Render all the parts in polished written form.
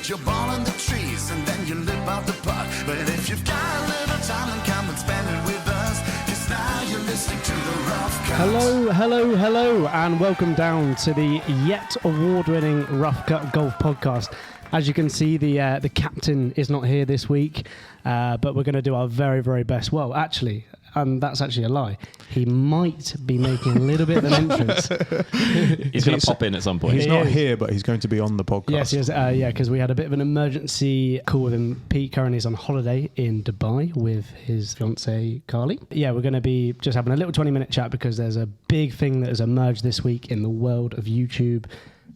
your ball in the trees and then you lip out the putt. But if you've got a little time, then come and spend it with us. 'Cause now you're listening to the Rough Cut. Hello, and welcome down to the yet award-winning Rough Cut Golf Podcast. As you can see, the captain is not here this week, but we're going to do our very, very best. Well, actually, that's actually a lie. He might be making a little bit of an entrance. He's going to pop in at some point. He's not here, but he's going to be on the podcast. Yes, because we had a bit of an emergency call with him. Pete currently is on holiday in Dubai with his fiancée, Carly. Yeah, we're going to be just having a little 20-minute chat because there's a big thing that has emerged this week in the world of YouTube.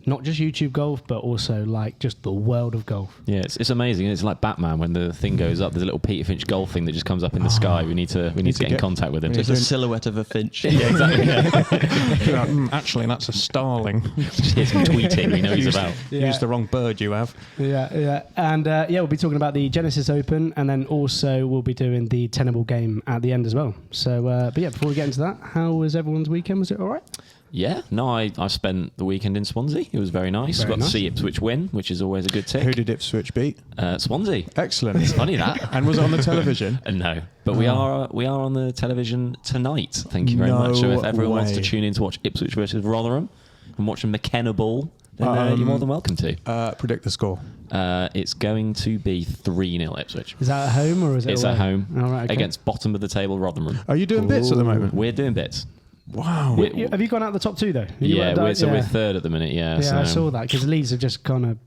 Not just YouTube golf, but also like just the world of golf. Yeah, it's amazing. It's like Batman when the thing goes up. There's a little Peter Finch golf thing that just comes up in the sky. We need to get in contact with him. Just a silhouette of a finch. Yeah, exactly. Yeah. Actually, that's a starling. Just hear some tweeting we know he's about. You used the wrong bird, you have. Yeah. And we'll be talking about the Genesis Open, and then also we'll be doing the Tenable game at the end as well. So, but yeah, before we get into that, how was everyone's weekend? Was it all right? Yeah, no, I spent the weekend in Swansea. It was very nice. Got to see Ipswich win, which is always a good tick. Who did Ipswich beat? Swansea. Excellent. It's funny that. And was it on the television? No, but we are on the television tonight. Thank you very much. So if everyone wants to tune in to watch Ipswich versus Rotherham and watch a McKenna ball, then you're more than welcome to. Predict the score. It's going to be 3-0 Ipswich. Is that at home or is it It's away? at home okay. against bottom of the table Rotherham. Are you doing bits at the moment? We're doing bits. Wow. Have you gone out the top two though? We're third at the minute. Yeah, so I saw that because Leeds have just kind of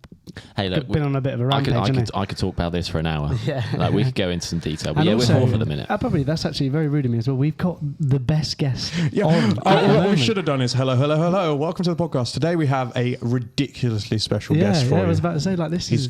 been on a bit of a rampage. I could talk about this for an hour. Yeah, like we could go into some detail. But and also, we're fourth at the minute. Probably that's actually very rude of me as well. We've got the best guest on. What we should have done is hello. Welcome to the podcast. Today we have a ridiculously special guest for you. Yeah, I was about to say like this. He's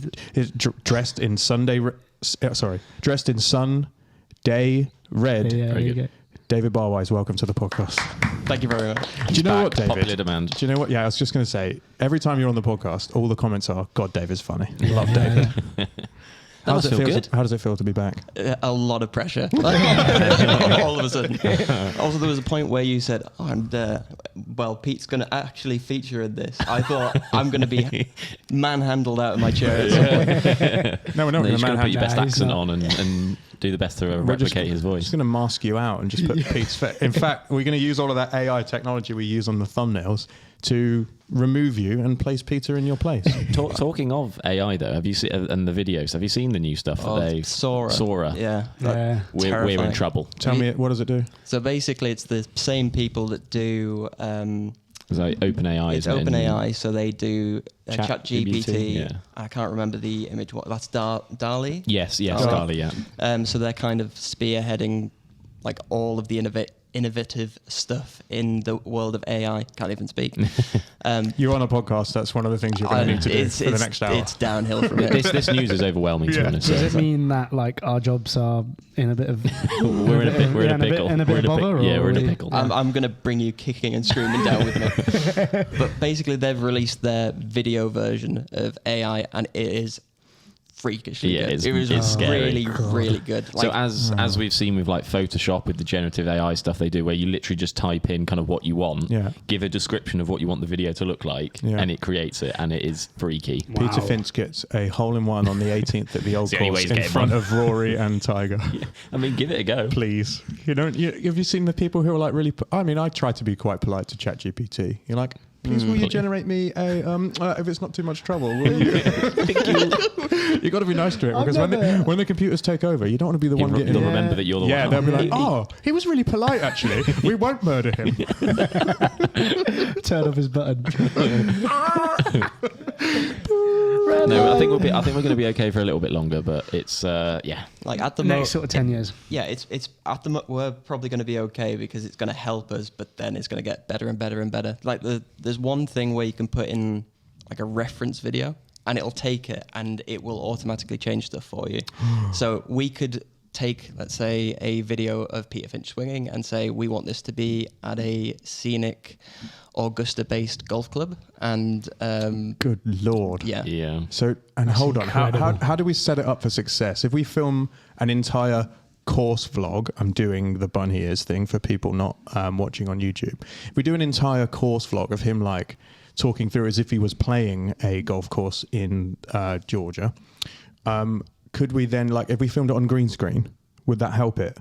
dressed in dressed in Sunday red. Yeah, very good. David Barwise, welcome to the podcast. Thank you very much. Do you know what, David? Popular demand. Do you know what? Yeah, I was just going to say, every time you're on the podcast, all the comments are, God, David's funny. Love David. That must feel good. How does it feel to be back? A lot of pressure. All of a sudden. Also, there was a point where you said, Pete's going to actually feature in this. I thought, I'm going to be manhandled out of my chair at some point. No, we're not going to to put your best accent on and do the best to replicate his voice. Just going to mask you out and just put Pete's face. In fact, we're going to use all of that AI technology we use on the thumbnails to remove you and place Peter in your place. Talking of AI though, have you seen and the videos? Have you seen the new stuff that they Sora? Yeah, We're in trouble. Tell me, what does it do? So basically, it's the same people that do. It's like OpenAI. It's OpenAI, so they do ChatGPT. Yeah. I can't remember the image. That's DALL-E. Yes, DALL-E. Yeah. So they're kind of spearheading like all of the innovative stuff in the world of AI. Can't even speak. You're on a podcast. That's one of the things you're going to need to do for the next hour. It's downhill from it. This news is overwhelming. To be honest. Does it mean that like our jobs are in a bit of we're in a pickle? We're in a pickle. I'm going to bring you kicking and screaming down with me. But basically, they've released their video version of AI, and it is freakishly good. It was really good. So as we've seen with like Photoshop, with the generative AI stuff they do, where you literally just type in kind of what you want, give a description of what you want the video to look like, and it creates it, and it is freaky. Wow. Peter Finch gets a hole-in-one on the 18th at the Old Course in front of Rory and Tiger. Yeah. I mean, give it a go, please. Have you seen the people who are like really? I mean, I try to be quite polite to ChatGPT. You're like, please, will you generate me a, if it's not too much trouble, will you? You've got to be nice to it, because when the computers take over, you don't want to be the one getting... They'll remember that you're the one. Yeah, they'll be like, he was really polite, actually. We won't murder him. Turn off his button. No, I think we're going to be okay for a little bit longer, but it's like at the next sort of 10 years. Yeah, it's at the we're probably going to be okay because it's going to help us, but then it's going to get better and better and better. Like there's one thing where you can put in like a reference video and it'll take it and it will automatically change stuff for you. So we could take, let's say, a video of Peter Finch swinging and say we want this to be at a scenic Augusta-based golf club, and good lord, yeah. So, and that's hold incredible. On, how do we set it up for success? If we film an entire course vlog, I'm doing the bunny ears thing for people not watching on YouTube. If we do an entire course vlog of him like talking through as if he was playing a golf course in Georgia. Could we then, like, if we filmed it on green screen, would that help it?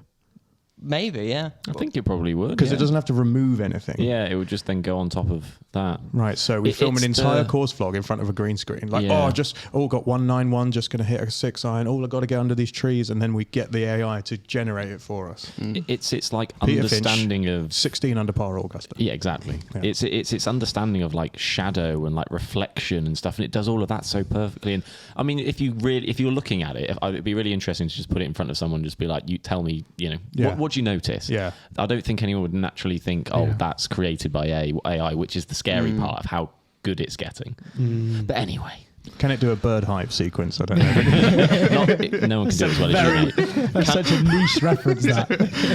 Maybe, yeah. I think it probably would. Because it doesn't have to remove anything. Yeah, it would just then go on top of that. Right, so we film an entire course vlog in front of a green screen. Like, got 191, just going to hit a 6-iron. I've got to get under these trees. And then we get the AI to generate it for us. It's like Peter understanding Finch, of 16 under par Augusta. Yeah, exactly. Yeah. It's understanding of like shadow and like reflection and stuff, and it does all of that so perfectly. And I mean, if you're looking at it, it'd be really interesting to just put it in front of someone, and just be like, you tell me, what do you notice? Yeah, I don't think anyone would naturally think, that's created by AI, which is the scary part of how good it's getting. But anyway. Can it do a bird hype sequence? I don't know. No one can do it as well as you, mate. That's such a niche reference, that.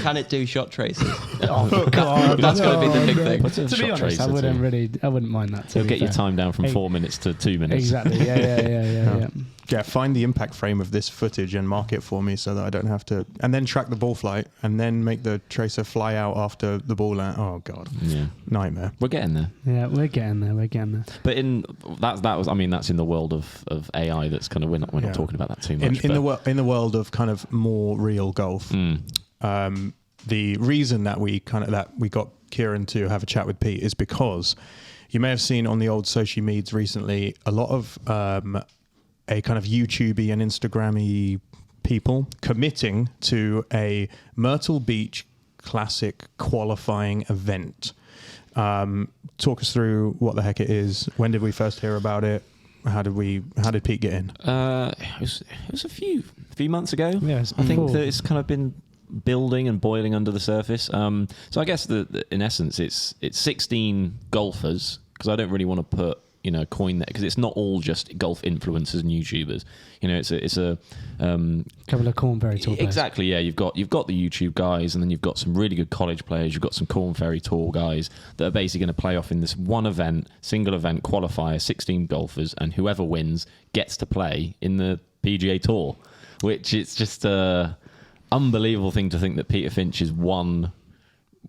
Can it do shot traces? Oh, God. That's got to be the big thing. To be honest, I wouldn't mind that. It'll get your time down from 4 minutes to 2 minutes. Exactly, yeah. Yeah, find the impact frame of this footage and mark it for me so that I don't have to... And then track the ball flight and then make the tracer fly out after the ball land. Oh, God. Yeah. Nightmare. We're getting there. Yeah, we're getting there. But that's in the world of AI. That's kind of... We're not talking about that too much. In the world of kind of more real golf, the reason that we got Kieran to have a chat with Pete is because you may have seen on the old social medias recently a lot of... a kind of YouTubey and Instagrammy people committing to a Myrtle Beach Classic qualifying event. Talk us through what the heck it is. When did we first hear about it? How did Pete get in? It was a few months ago. Yes, I think that it's kind of been building and boiling under the surface. So I guess in essence it's 16 golfers, because I don't really want to put coin there, because it's not all just golf influencers and YouTubers. It's a couple of Corn Ferry Tour players. Exactly, yeah. You've got the YouTube guys, and then you've got some really good college players. You've got some Corn Ferry Tour guys that are basically going to play off in this one event, single event qualifier, 16 golfers, and whoever wins gets to play in the PGA Tour. Which it's just a unbelievable thing to think that Peter Finch is one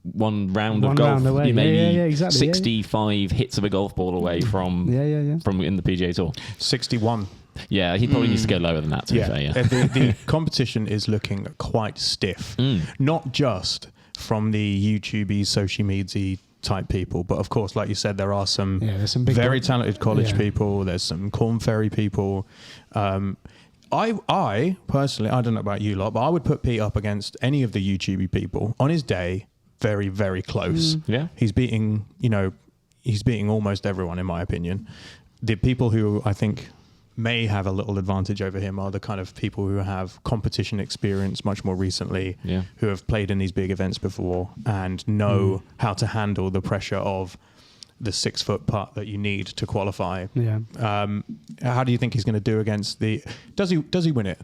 round of golf, away. maybe exactly. 65 hits of a golf ball away from in the PGA Tour. 61. Yeah, he probably needs to go lower than that, to be fair. Yeah. The competition is looking quite stiff. Not just from the YouTubey, social media type people, but of course, like you said, there are some big very talented college people. There's some Corn Ferry people. I personally, I don't know about you lot, but I would put Pete up against any of the YouTubey people on his day. Very, very close. Yeah, he's beating almost everyone, in my opinion. The people who I think may have a little advantage over him are the kind of people who have competition experience much more recently, who have played in these big events before and know how to handle the pressure of the 6-foot putt that you need to qualify. Yeah. How do you think he's going to do against the? Does he win it?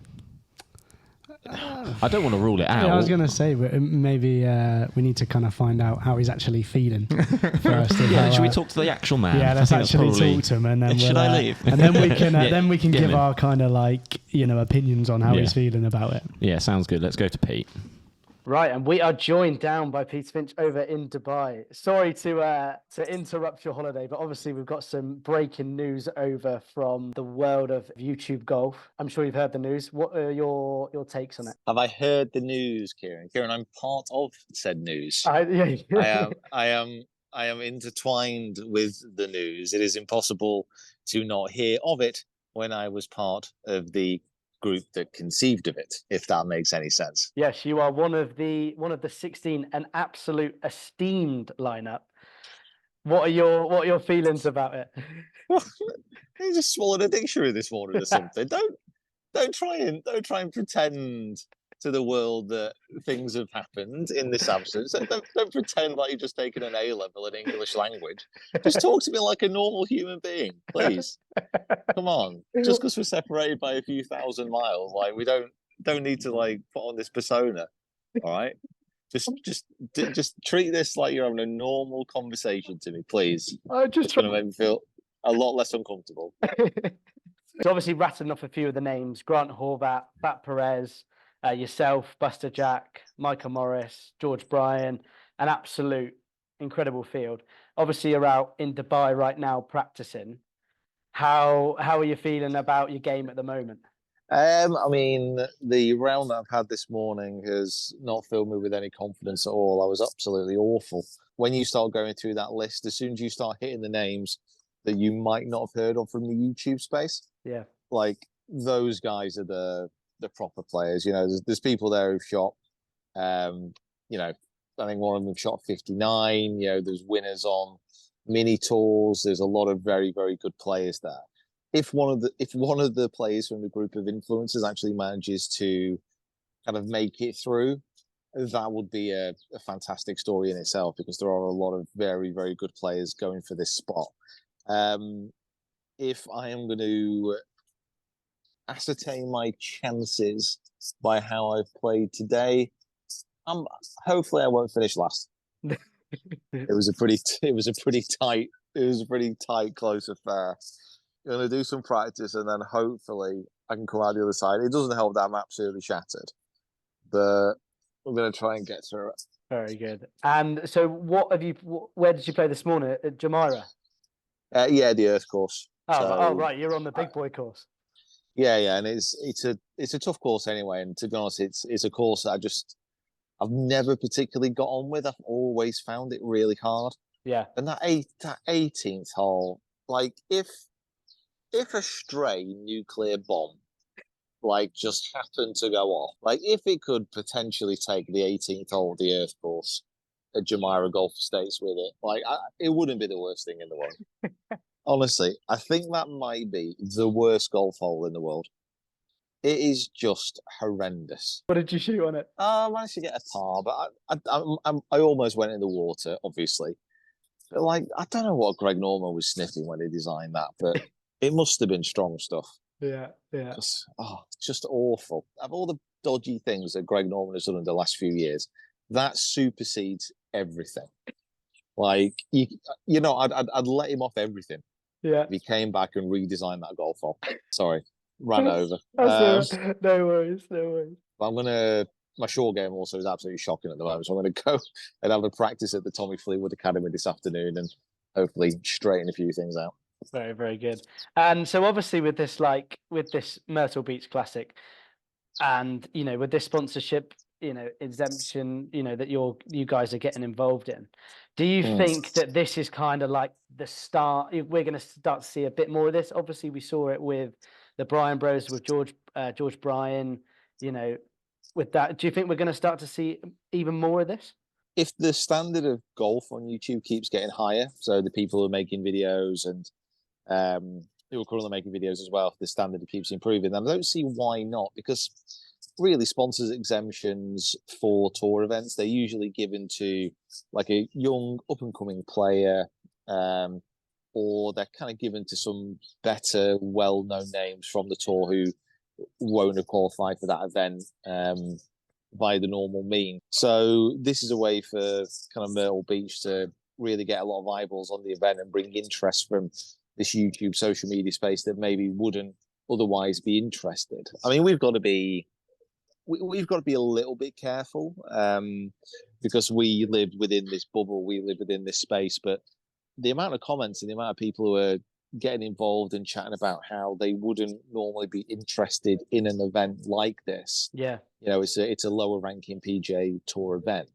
I don't want to rule it out. Yeah, I was going to say, maybe we need to kind of find out how he's actually feeling first. Should we talk to the actual man? Yeah, let's actually talk to him, and then I leave? And then we can give our kind of opinions on how he's feeling about it. Yeah, sounds good. Let's go to Pete. Right, and we are joined down by Peter Finch over in Dubai. Sorry to interrupt your holiday, but obviously we've got some breaking news over from the world of YouTube golf. I'm sure you've heard the news. What are your takes on it? Have I heard the news, Kieran? Kieran, I'm part of said news. I am intertwined with the news. It is impossible to not hear of it when I was part of the group that conceived of it, if that makes any sense. Yes, you are one of the 16, an absolute esteemed lineup. What are your feelings about it? You just swallowed a dictionary this morning or something. Don't try and pretend to the world that things have happened in this absence. Don't pretend like you've just taken an A-level in English language. Just talk to me like a normal human being, please. Come on. Just because we're separated by a few thousand miles, we don't need to put on this persona. All right. Just treat this like you're having a normal conversation to me, please. It's going to make me feel a lot less uncomfortable. So obviously rattling off a few of the names: Grant Horvat, Pat Perez, yourself, Buster Jack, Michael Morris, George Bryan, an absolute incredible field. Obviously, you're out in Dubai right now practicing. How are you feeling about your game at the moment? I mean, the round that I've had this morning has not filled me with any confidence at all. I was absolutely awful. When you start going through that list, as soon as you start hitting the names that you might not have heard of from the YouTube space, Yeah, like those guys are the proper players. You know, there's people there who've shot, you know, I think one of them shot 59. You know, there's winners on mini tours. There's a lot of very, very good players there. If one of the players from the group of influencers actually manages to kind of make it through, that would be a fantastic story in itself, because there are a lot of very, very good players going for this spot. If I am going to ascertain my chances by how I've played today, hopefully I won't finish last. It was a pretty tight close affair. I'm going to do some practice, and then hopefully I can come out the other side. It doesn't help that I'm absolutely shattered, but I'm going to try and get through it. very good. And so, where did you play this morning at Jumeirah? Yeah, the Earth course. Oh, right, you're on the big boy course. Yeah, and it's a tough course anyway. And to be honest, it's a course that I've never particularly got on with. I've always found it really hard. Yeah. And that 18th hole, like if a stray nuclear bomb like just happened to go off, like if it could potentially take the 18th hole of the Earth course at Jumeirah Golf Estates with it, like it wouldn't be the worst thing in the world. Honestly, I think that might be the worst golf hole in the world. It is just horrendous. What did you shoot on it? I managed to get a par, but I almost went in the water, obviously. But like, I don't know what Greg Norman was sniffing when he designed that, but it must have been strong stuff. Yeah. It's just awful. Of all the dodgy things that Greg Norman has done in the last few years, that supersedes everything. Like, you know, I'd let him off everything. Yeah. If he came back and redesigned that golf hole. Sorry, ran over. No worries. But my short game also is absolutely shocking at the moment. So I'm going to go and have a practice at the Tommy Fleetwood Academy this afternoon and hopefully straighten a few things out. Very, very good. And so obviously with this Myrtle Beach Classic, and you know, with this sponsorship, you know, exemption, you know, that you guys are getting involved in, do you think that this is kind of like the start? We're going to start to see a bit more of this. Obviously, we saw it with the Bryan Bros, with George Bryan. You know, with that, do you think we're going to start to see even more of this? If the standard of golf on YouTube keeps getting higher, so the people who are making videos and who are currently making videos as well, if the standard keeps improving, then I don't see why not. Because really, sponsors exemptions for tour events, they're usually given to like a young up and coming player, or they're kind of given to some better, well known names from the tour who won't have qualified for that event by the normal mean. So this is a way for kind of Myrtle Beach to really get a lot of eyeballs on the event and bring interest from this YouTube social media space that maybe wouldn't otherwise be interested. I mean, we've got to be a little bit careful because we live within this bubble, we live within this space. But the amount of comments and the amount of people who are getting involved and chatting about how they wouldn't normally be interested in an event like this. Yeah, you know, it's a lower ranking PGA Tour event.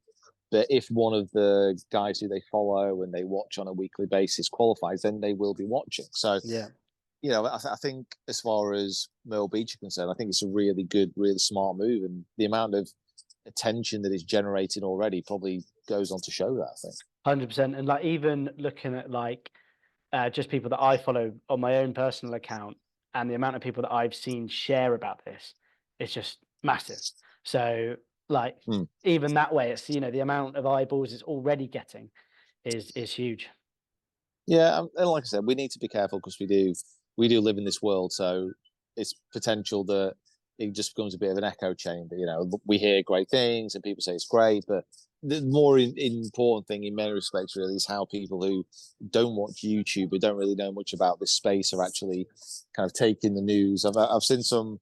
But if one of the guys who they follow and they watch on a weekly basis qualifies, then they will be watching. So, yeah, you know, I think as far as Myrtle Beach is concerned, I think it's a really good, really smart move. And the amount of attention that it's generating already probably goes on to show that, I think. 100%. And like, even looking at like just people that I follow on my own personal account and the amount of people that I've seen share about this, it's just massive. So like even that way, it's, you know, the amount of eyeballs it's already getting is huge. Yeah, and like I said, we need to be careful because we do live in this world, so it's potential that it just becomes a bit of an echo chamber. You know, we hear great things and people say it's great, but the more important thing in many respects really is how people who don't watch YouTube, who don't really know much about this space, are actually kind of taking the news. I've seen some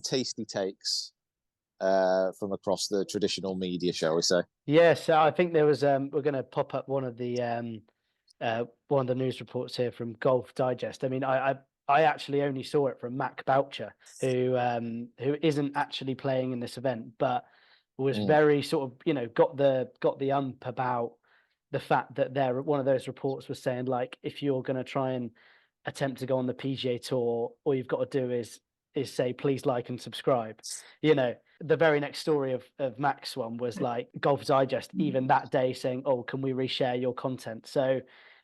tasty takes from across the traditional media, shall we say? Yeah, so I think there was we're going to pop up one of the news reports here from Golf Digest. I mean, I actually only saw it from Mac Boucher, who isn't actually playing in this event, but was very sort of, got the ump about the fact that one of those reports was saying, like, if you're going to try and attempt to go on the PGA Tour, all you've got to do is say, please like and subscribe. The very next story of Mac's one was like Golf Digest even that day saying, oh, can we reshare your content? So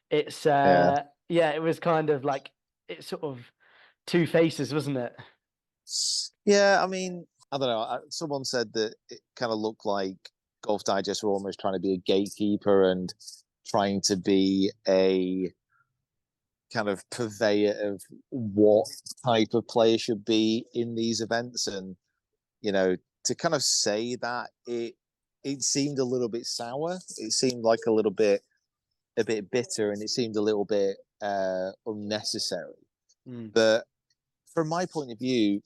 it's it was kind of like, it's sort of two faces, wasn't it? Yeah, I mean, I don't know. Someone said that it kind of looked like Golf Digest were almost trying to be a gatekeeper and trying to be a kind of purveyor of what type of player should be in these events. And, to kind of say that, it seemed a little bit sour. It seemed like a bit bitter, and it seemed a little bit unnecessary. But from my point of view,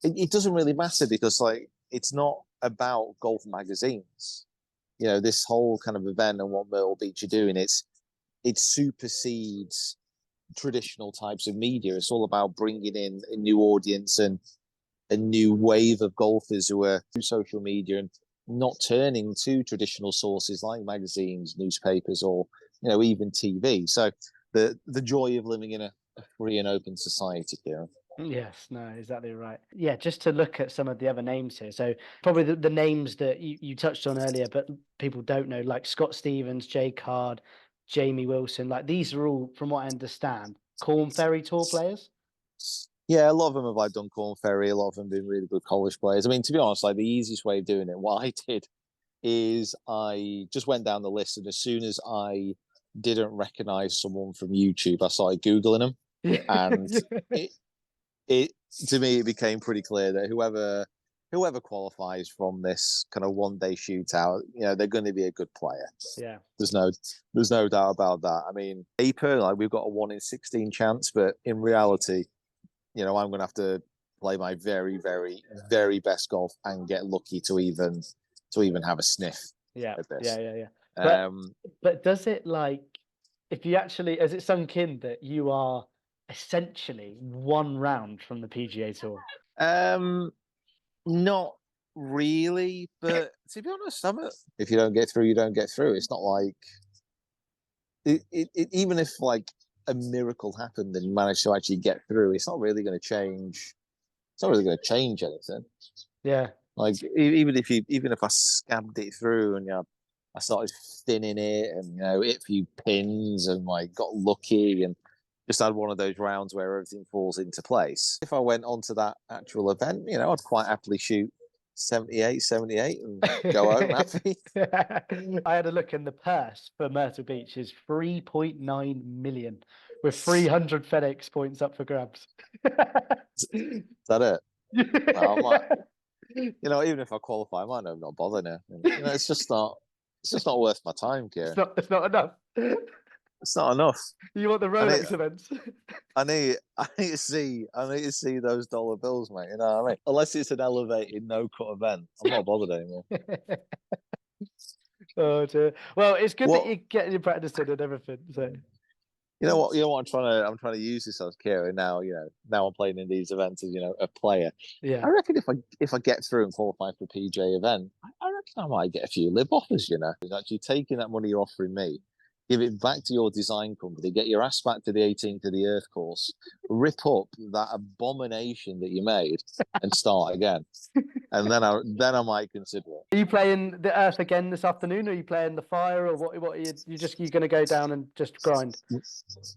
it doesn't really matter, because like, it's not about golf magazines. This whole kind of event and what Myrtle Beach are doing, it supersedes traditional types of media. It's all about bringing in a new audience and a new wave of golfers who are through social media and not turning to traditional sources like magazines, newspapers, or even TV. So the joy of living in a free and open society here. Yes, no, exactly right. Yeah, just to look at some of the other names here. So probably the names that you touched on earlier, but people don't know, like Scott Stevens, Jay Card, Jamie Wilson. Like, these are all, from what I understand, Corn Ferry Tour players. Yeah, a lot of them have like done Corn Ferry. A lot of them have been really good college players. I mean, to be honest, like, the easiest way of doing it, what I did is I just went down the list, and as soon as I didn't recognize someone from YouTube, I started Googling them. And it to me, it became pretty clear that whoever qualifies from this kind of one-day shootout, they're going to be a good player. Yeah, there's no doubt about that. I mean, paper, like, we've got a 1 in 16 chance, but in reality, I'm going to have to play my very, very, very best golf and get lucky to even have a sniff at this. Yeah. But does it, like, if you actually, has it sunk in that you are essentially one round from the PGA Tour? Not really, but to be honest, if you don't get through, you don't get through. It's not like even if like a miracle happened and you managed to actually get through, it's not really going to change. It's not really going to change anything. Yeah. Like, even if I scabbed it through and I started thinning it and hit a few pins and like got lucky and just had one of those rounds where everything falls into place. If I went onto that actual event, I'd quite happily shoot 78 and go home happy. I had a look, in the purse for Myrtle Beach is 3.9 million with 300 FedEx points up for grabs. Is that it? No, I might, even if I qualify, I might not bother now. It's just not worth my time, Kieran. It's not enough. It's not enough. You want the Rolex events? I need to see those dollar bills, mate. You know what I mean? Unless it's an elevated no-cut event, I'm not bothered anymore. Oh dear. Well, it's good that you're getting your practice in and everything. So, you know what? I'm trying to use this as Kieran now. Now I'm playing in these events as a player. Yeah. I reckon if I get through and qualify for a PGA event, I reckon I might get a few lib offers. Actually taking that money you're offering me, give it back to your design company, get your ass back to the 18th of the Earth course, rip up that abomination that you made, and start again. And then I might consider it. Are you playing the Earth again this afternoon, or are you playing the Fire, or what are you going to go down and just grind?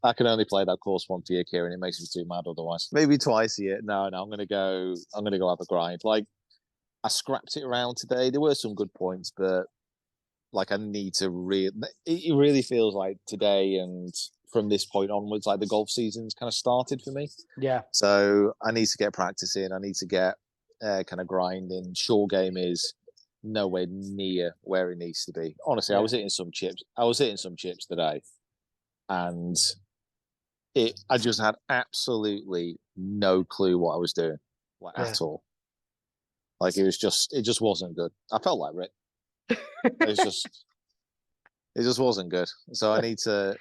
I can only play that course once a year, Kieran. It makes me too mad otherwise. Maybe twice a year. No, I'm gonna go have a grind. Like, I scrapped it around today. There were some good points, but like, I need to it really feels like today and from this point onwards, like the golf season's kind of started for me. Yeah. So I need to get practice in. I need to get kind of grinding. Short game is nowhere near where it needs to be. Honestly, yeah. I was hitting some chips today, and I just had absolutely no clue what I was doing, at all. Like it just wasn't good. I felt like Rick. It just wasn't good. So I need to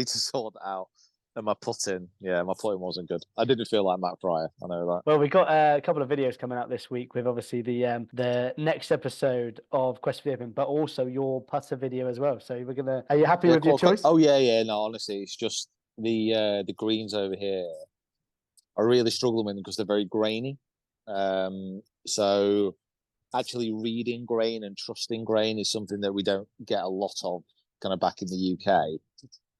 sort that out. And my putting wasn't good. I didn't feel like Matt Fryer. I know that. Well, we got a couple of videos coming out this week with obviously the next episode of Quest for the Open, but also your putter video as well. So we're gonna. Are you happy with your choice? Oh yeah. No, honestly, it's just the greens over here. I really struggle with them because they're very grainy. So actually reading grain and trusting grain is something that we don't get a lot of kind of back in the UK.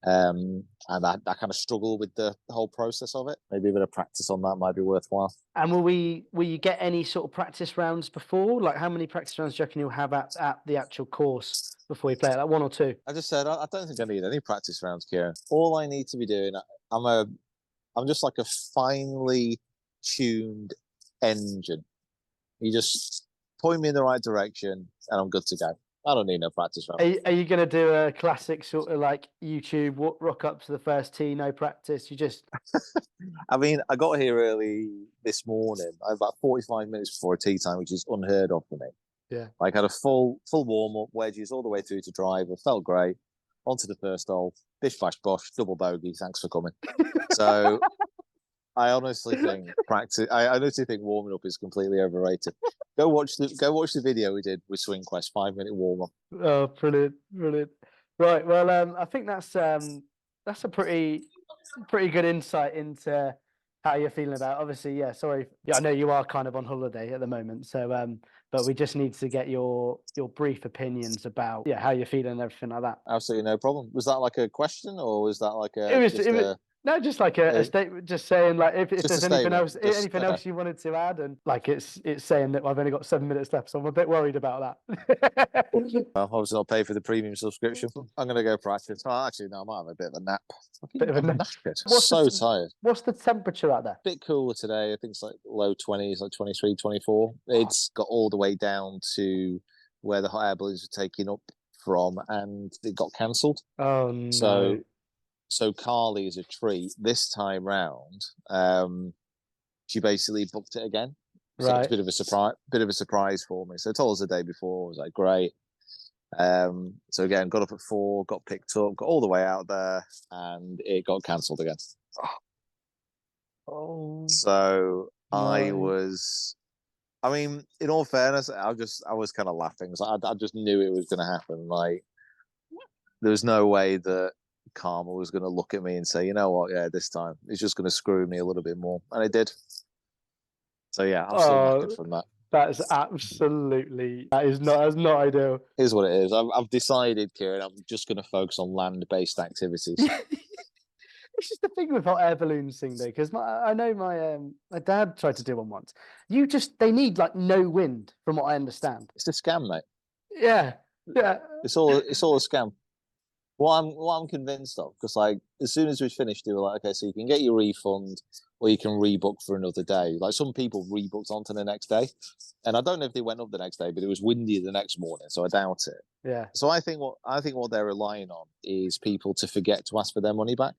And I kind of struggle with the whole process of it. Maybe a bit of practice on that might be worthwhile. And will you get any sort of practice rounds before? Like how many practice rounds do you reckon you'll have at the actual course before you play it? Like 1 or 2? I just said I don't think I need any practice rounds, Kieran. All I need to be doing, I'm just like a finely tuned engine. You just point me in the right direction and I'm good to go. I don't need no practice round. Are you going to do a classic sort of like YouTube rock up to the first tee, no practice? You just. I mean, I got here early this morning. I had about 45 minutes before a tee time, which is unheard of for me. Yeah. Like had a full warm up, wedges all the way through to driver. Felt great. Onto the first hole, bish bash bosh, double bogey. Thanks for coming. So I honestly think I honestly think warming up is completely overrated. Go watch the video we did with Swing Quest, 5-minute warm up. Oh, brilliant. Right, well, I think that's a pretty good insight into how you're feeling about it. Obviously, yeah. Sorry, yeah, I know you are kind of on holiday at the moment, so but we just need to get your brief opinions about how you're feeling and everything like that. Absolutely no problem. Was that like a question or was that like a? No, just like a statement, just saying like if there's anything else, else you wanted to add, and like it's saying that I've only got 7 minutes left, so I'm a bit worried about that. Well, obviously I'll pay for the premium subscription. I'm gonna go practice. Oh, actually, no, I might have a bit of a nap. I'm tired. What's the temperature out there? Bit cooler today. I think it's like low 20s, like 23, 24. It's got all the way down to where the hot air balloons are taking up from, and it got cancelled. Oh no. So Carly is a treat. This time round, she basically booked it again. So it's a bit of a surprise for me. So I told us the day before. I was like, great. So again, got up at 4, got picked up, got all the way out there, and it got cancelled again. Oh. So I mean, in all fairness, I was kind of laughing. So I just knew it was going to happen. Like, there was no way that Karma was going to look at me and say, you know what, yeah, this time it's just going to screw me a little bit more, and it did. So yeah, I'm still knackered from that. That is not ideal. Here's what it is. I've decided, Kieran, I'm just going to focus on land-based activities. It's just the thing with hot air balloons thing though, because I know my dad tried to do one once. They need like no wind, from what I understand. It's a scam, mate. Yeah. It's all a scam. What I'm convinced of, because like as soon as we finished, they were like, okay, so you can get your refund or you can rebook for another day. Like some people rebooked onto the next day, and I don't know if they went up the next day, but it was windy the next morning, so I doubt it. Yeah. So I think what they're relying on is people to forget to ask for their money back.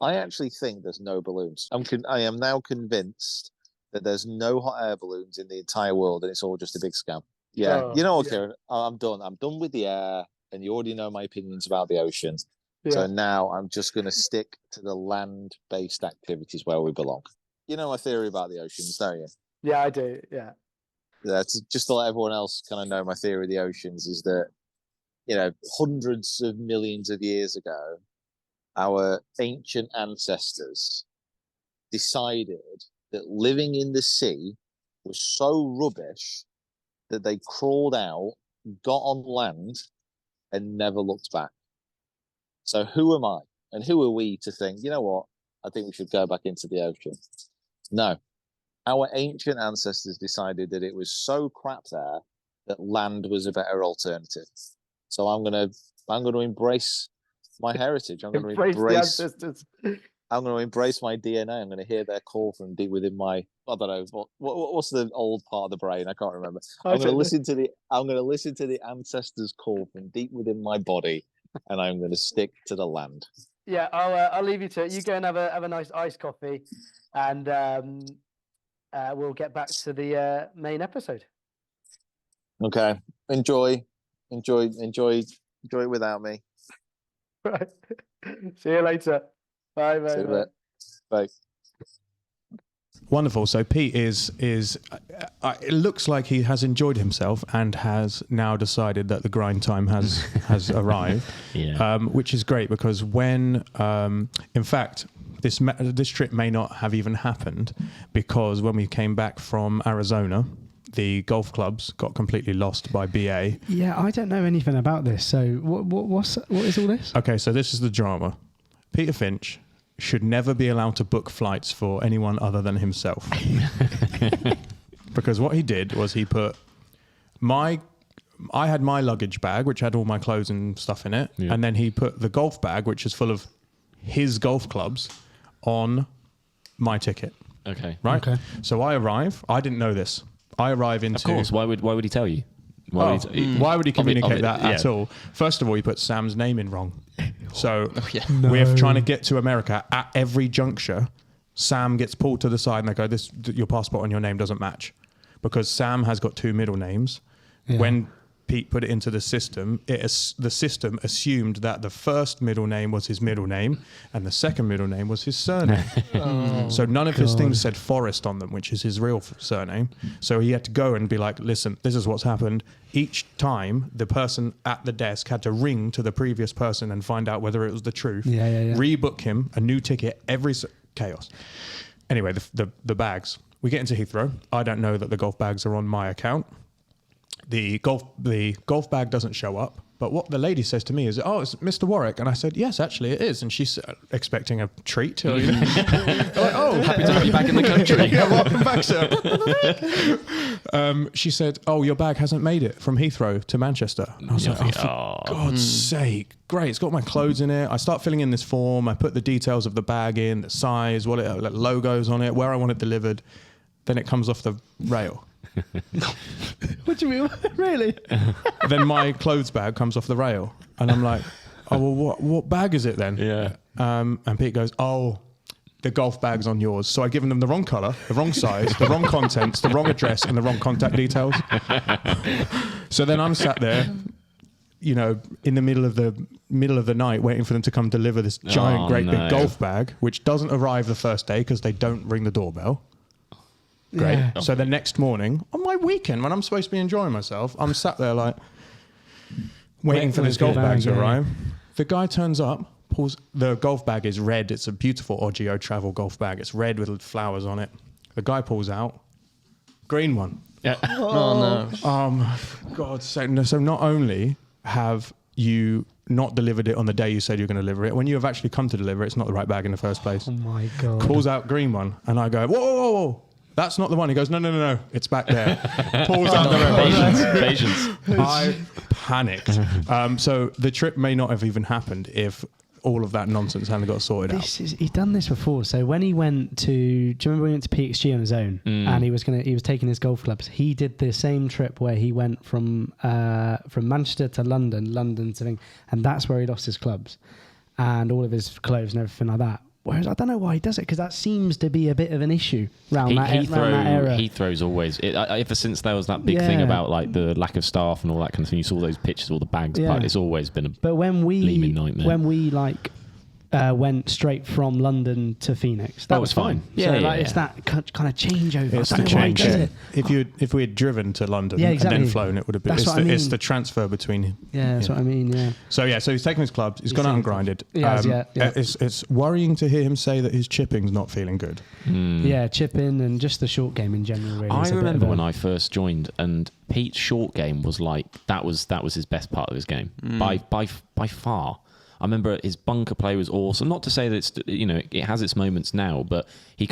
I actually think there's no balloons. I am now convinced that there's no hot air balloons in the entire world, and it's all just a big scam. Yeah. You know what, Kieran? I'm done. I'm done with the air. And you already know my opinions about the ocean. Yeah. So now I'm just going to stick to the land-based activities where we belong. You know my theory about the oceans, don't you? Yeah, I do. Yeah. That's just to let everyone else kind of know my theory of the oceans is that, hundreds of millions of years ago, our ancient ancestors decided that living in the sea was so rubbish that they crawled out, got on land, and never looked back. So who am I and who are we to think, you know what, I think we should go back into the ocean? No. Our ancient ancestors decided that it was so crap there that land was a better alternative. So I'm going to embrace my heritage. I'm going to embrace the ancestors. I'm going to embrace my DNA. I'm going to hear their call from deep within my, I don't know, what's the old part of the brain? I can't remember. I'm going to listen to the ancestors' call from deep within my body, and I'm going to stick to the land. Yeah, I'll leave you to it. You go and have a nice iced coffee, and we'll get back to the main episode. Okay. Enjoy it without me. Right. See you later. Bye, See you in a bye. bit. Bye. Wonderful. So Pete is it looks like he has enjoyed himself and has now decided that the grind time has arrived. Yeah. Which is great because when, in fact, this trip may not have even happened because when we came back from Arizona, the golf clubs got completely lost by BA. Yeah, I don't know anything about this. So what is all this? Okay, so this is the drama. Peter Finch should never be allowed to book flights for anyone other than himself. Because what he did was he put I had my luggage bag, which had all my clothes and stuff in it. Yeah. And then he put the golf bag, which is full of his golf clubs, on my ticket. Okay. Right? Okay. So I arrive. I didn't know this. I arrive into... Of course. Why would he tell you? Why would he communicate that yeah. at all? First of all, he put Sam's name in wrong. So we're trying to get to America. At every juncture, Sam gets pulled to the side and they go, your passport and your name doesn't match. Because Sam has got two middle names. Yeah. When Pete put it into the system, the system assumed that the first middle name was his middle name and the second middle name was his surname. So none of his things said Forrest on them, which is his real surname. So he had to go and be like, listen, this is what's happened. Each time, the person at the desk had to ring to the previous person and find out whether it was the truth. Yeah. Rebook him a new ticket, chaos. Anyway, the bags. We get into Heathrow. I don't know that the golf bags are on my account. The golf bag doesn't show up, but what the lady says to me is, "Oh, it's Mr. Warwick," and I said, "Yes, actually, it is." And she's expecting a treat. Or, you know, like, oh, Happy to have you back in the country. yeah, welcome back, sir. She said, "Oh, your bag hasn't made it from Heathrow to Manchester." And I was like, "Oh, for God's sake! Great, it's got my clothes in it." I start filling in this form. I put the details of the bag in, the size, what it, like, logos on it, where I want it delivered. Then it comes off the rail. What do you mean? Really? Then my clothes bag comes off the rail, and I'm like, "Oh, well, what bag is it then?" Yeah. And Pete goes, "Oh, the golf bag's on yours." So I'd given them the wrong colour, the wrong size, the wrong contents, the wrong address, and the wrong contact details. So then I'm sat there, you know, in the middle of the night, waiting for them to come deliver this giant, big golf bag, which doesn't arrive the first day because they don't ring the doorbell. Great. Yeah. So the next morning, on my weekend, when I'm supposed to be enjoying myself, I'm sat there like waiting for this golf bag to arrive. The guy turns up, pulls the golf bag is red. It's a beautiful Ogio travel golf bag. It's red with flowers on it. The guy pulls out green one. Yeah. Oh no. God, so not only have you not delivered it on the day you said you're going to deliver it, when you have actually come to deliver it, it's not the right bag in the first place. Oh my God. Pulls out green one, and I go, whoa. That's not the one. He goes, no, it's back there. Pulls out the red. Patience. I panicked. So the trip may not have even happened if all of that nonsense hadn't got sorted out. He's done this before. So when he went to, do you remember when he went to PXG on his own, and he was taking his golf clubs? He did the same trip where he went from Manchester to London to thing, and that's where he lost his clubs and all of his clothes and everything like that. Whereas I don't know why he does it, because that seems to be a bit of an issue around that era. Heathrow's always, ever since there was that big thing about like the lack of staff and all that kind of thing, you saw those pictures, all the bags, but it's always been a gleaming nightmare. When we went straight from London to Phoenix, that was fine. It's that kind of changeover. It's I don't know why he does it. If we had driven to London exactly. and then flown, it would have been. It's the transfer between. Yeah, that's what I mean. Yeah. So he's taken his clubs. He's gone out and grinded. Yeah. It's worrying to hear him say that his chipping's not feeling good. Yeah, chipping and just the short game in general. Really. I remember when I first joined, and Pete's short game was like that was his best part of his game by far. I remember his bunker play was awesome. Not to say that it has its moments now, but he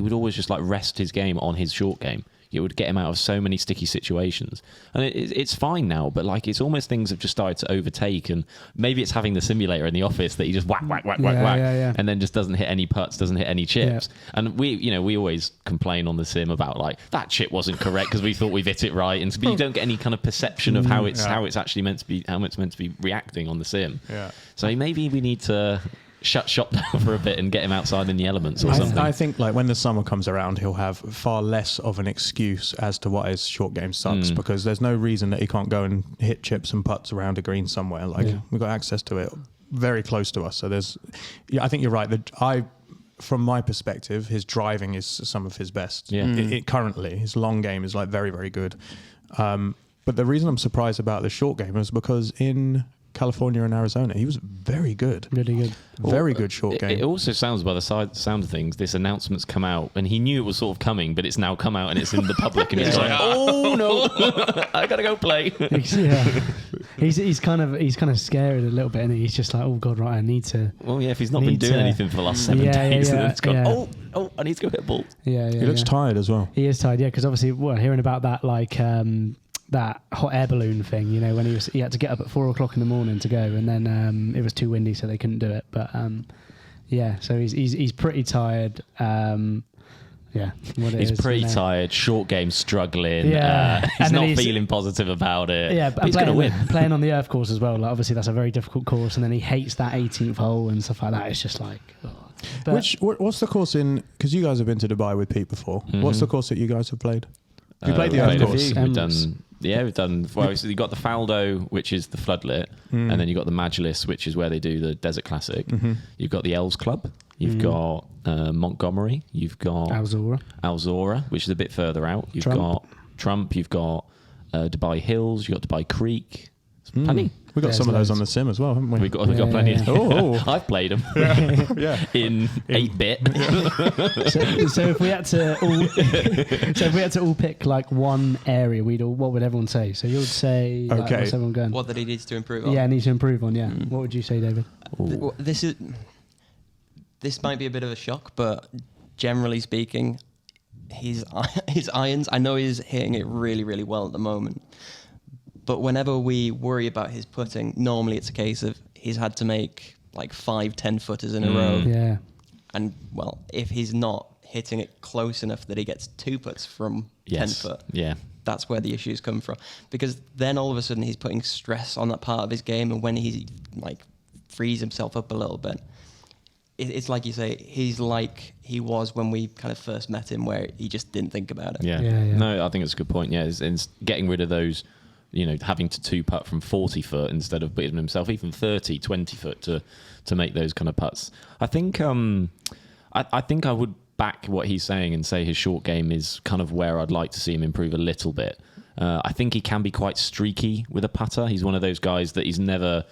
would always just like rest his game on his short game. It would get him out of so many sticky situations, and it's fine now. But like, it's almost things have just started to overtake, and maybe it's having the simulator in the office that he just whack, and then just doesn't hit any putts, doesn't hit any chips. Yeah. And we always complain on the sim about like that chip wasn't correct because we thought we've hit it right, and but you don't get any kind of perception of how it's actually meant to be, how it's meant to be reacting on the sim. Yeah. So maybe we need to shut shop down for a bit and get him outside in the elements or something. I think like when the summer comes around, he'll have far less of an excuse as to why his short game sucks, because there's no reason that he can't go and hit chips and putts around a green somewhere. Like we've got access to it very close to us. So I think you're right. From my perspective, his driving is some of his best. Yeah. Currently, his long game is like very, very good. But the reason I'm surprised about the short game is because in California and Arizona, he was very good. Really good. Very good short game. It also sounds, by the sound of things, this announcement's come out, and he knew it was sort of coming, but it's now come out and it's in the public, and he's like, oh no, I gotta go play. He's kind of scared a little bit, and he's just like, oh god, right, I need to. Well, yeah, if he's not been doing anything for the last 7 days, and then it's gone, oh, I need to go hit a ball. He looks tired as well. He is tired, because obviously we're hearing about that that hot air balloon thing, when he had to get up at 4 o'clock in the morning to go, and then it was too windy, so they couldn't do it. But so he's pretty tired. He's pretty tired. Short game struggling. Yeah, he's not feeling positive about it. Yeah, but he's going to win. Playing on the Earth course as well. Like obviously that's a very difficult course, and then he hates that 18th hole and stuff like that. It's just like. What's the course in? Because you guys have been to Dubai with Pete before. Mm-hmm. What's the course that you guys have played? We played the Earth course. We've done. Well, so you got the Faldo, which is the floodlit, and then you got the Majlis, which is where they do the Desert Classic. You've got the Elves Club. You've got Montgomery. You've got Alzora, which is a bit further out. You've got Trump. You've got Dubai Hills. You've got Dubai Creek. Plenty. We've got some of those on the sim as well, haven't we? We've got plenty. Yeah. Oh, I've played them. In 8-bit. So if we had to all pick like one area, what would everyone say? So you would say, what's everyone going? What that he needs to improve on. Yeah, needs to improve on. Yeah. What would you say, David? This might be a bit of a shock, but generally speaking, his irons. I know he's hitting it really, really well at the moment. But whenever we worry about his putting, normally it's a case of he's had to make like 5-10 footers in a row. Yeah. And well, if he's not hitting it close enough that he gets 2 putts from 10 foot, that's where the issues come from. Because then all of a sudden he's putting stress on that part of his game, and when he like frees himself up a little bit, it's like you say, he's like he was when we kind of first met him, where he just didn't think about it. Yeah. No, I think it's a good point. Yeah, it's getting rid of those. Having to 2-putt from 40 foot instead of beating himself even 30, 20 foot to make those kind of putts. I think I think I would back what he's saying and say his short game is kind of where I'd like to see him improve a little bit. I think he can be quite streaky with a putter. He's one of those guys that he's never...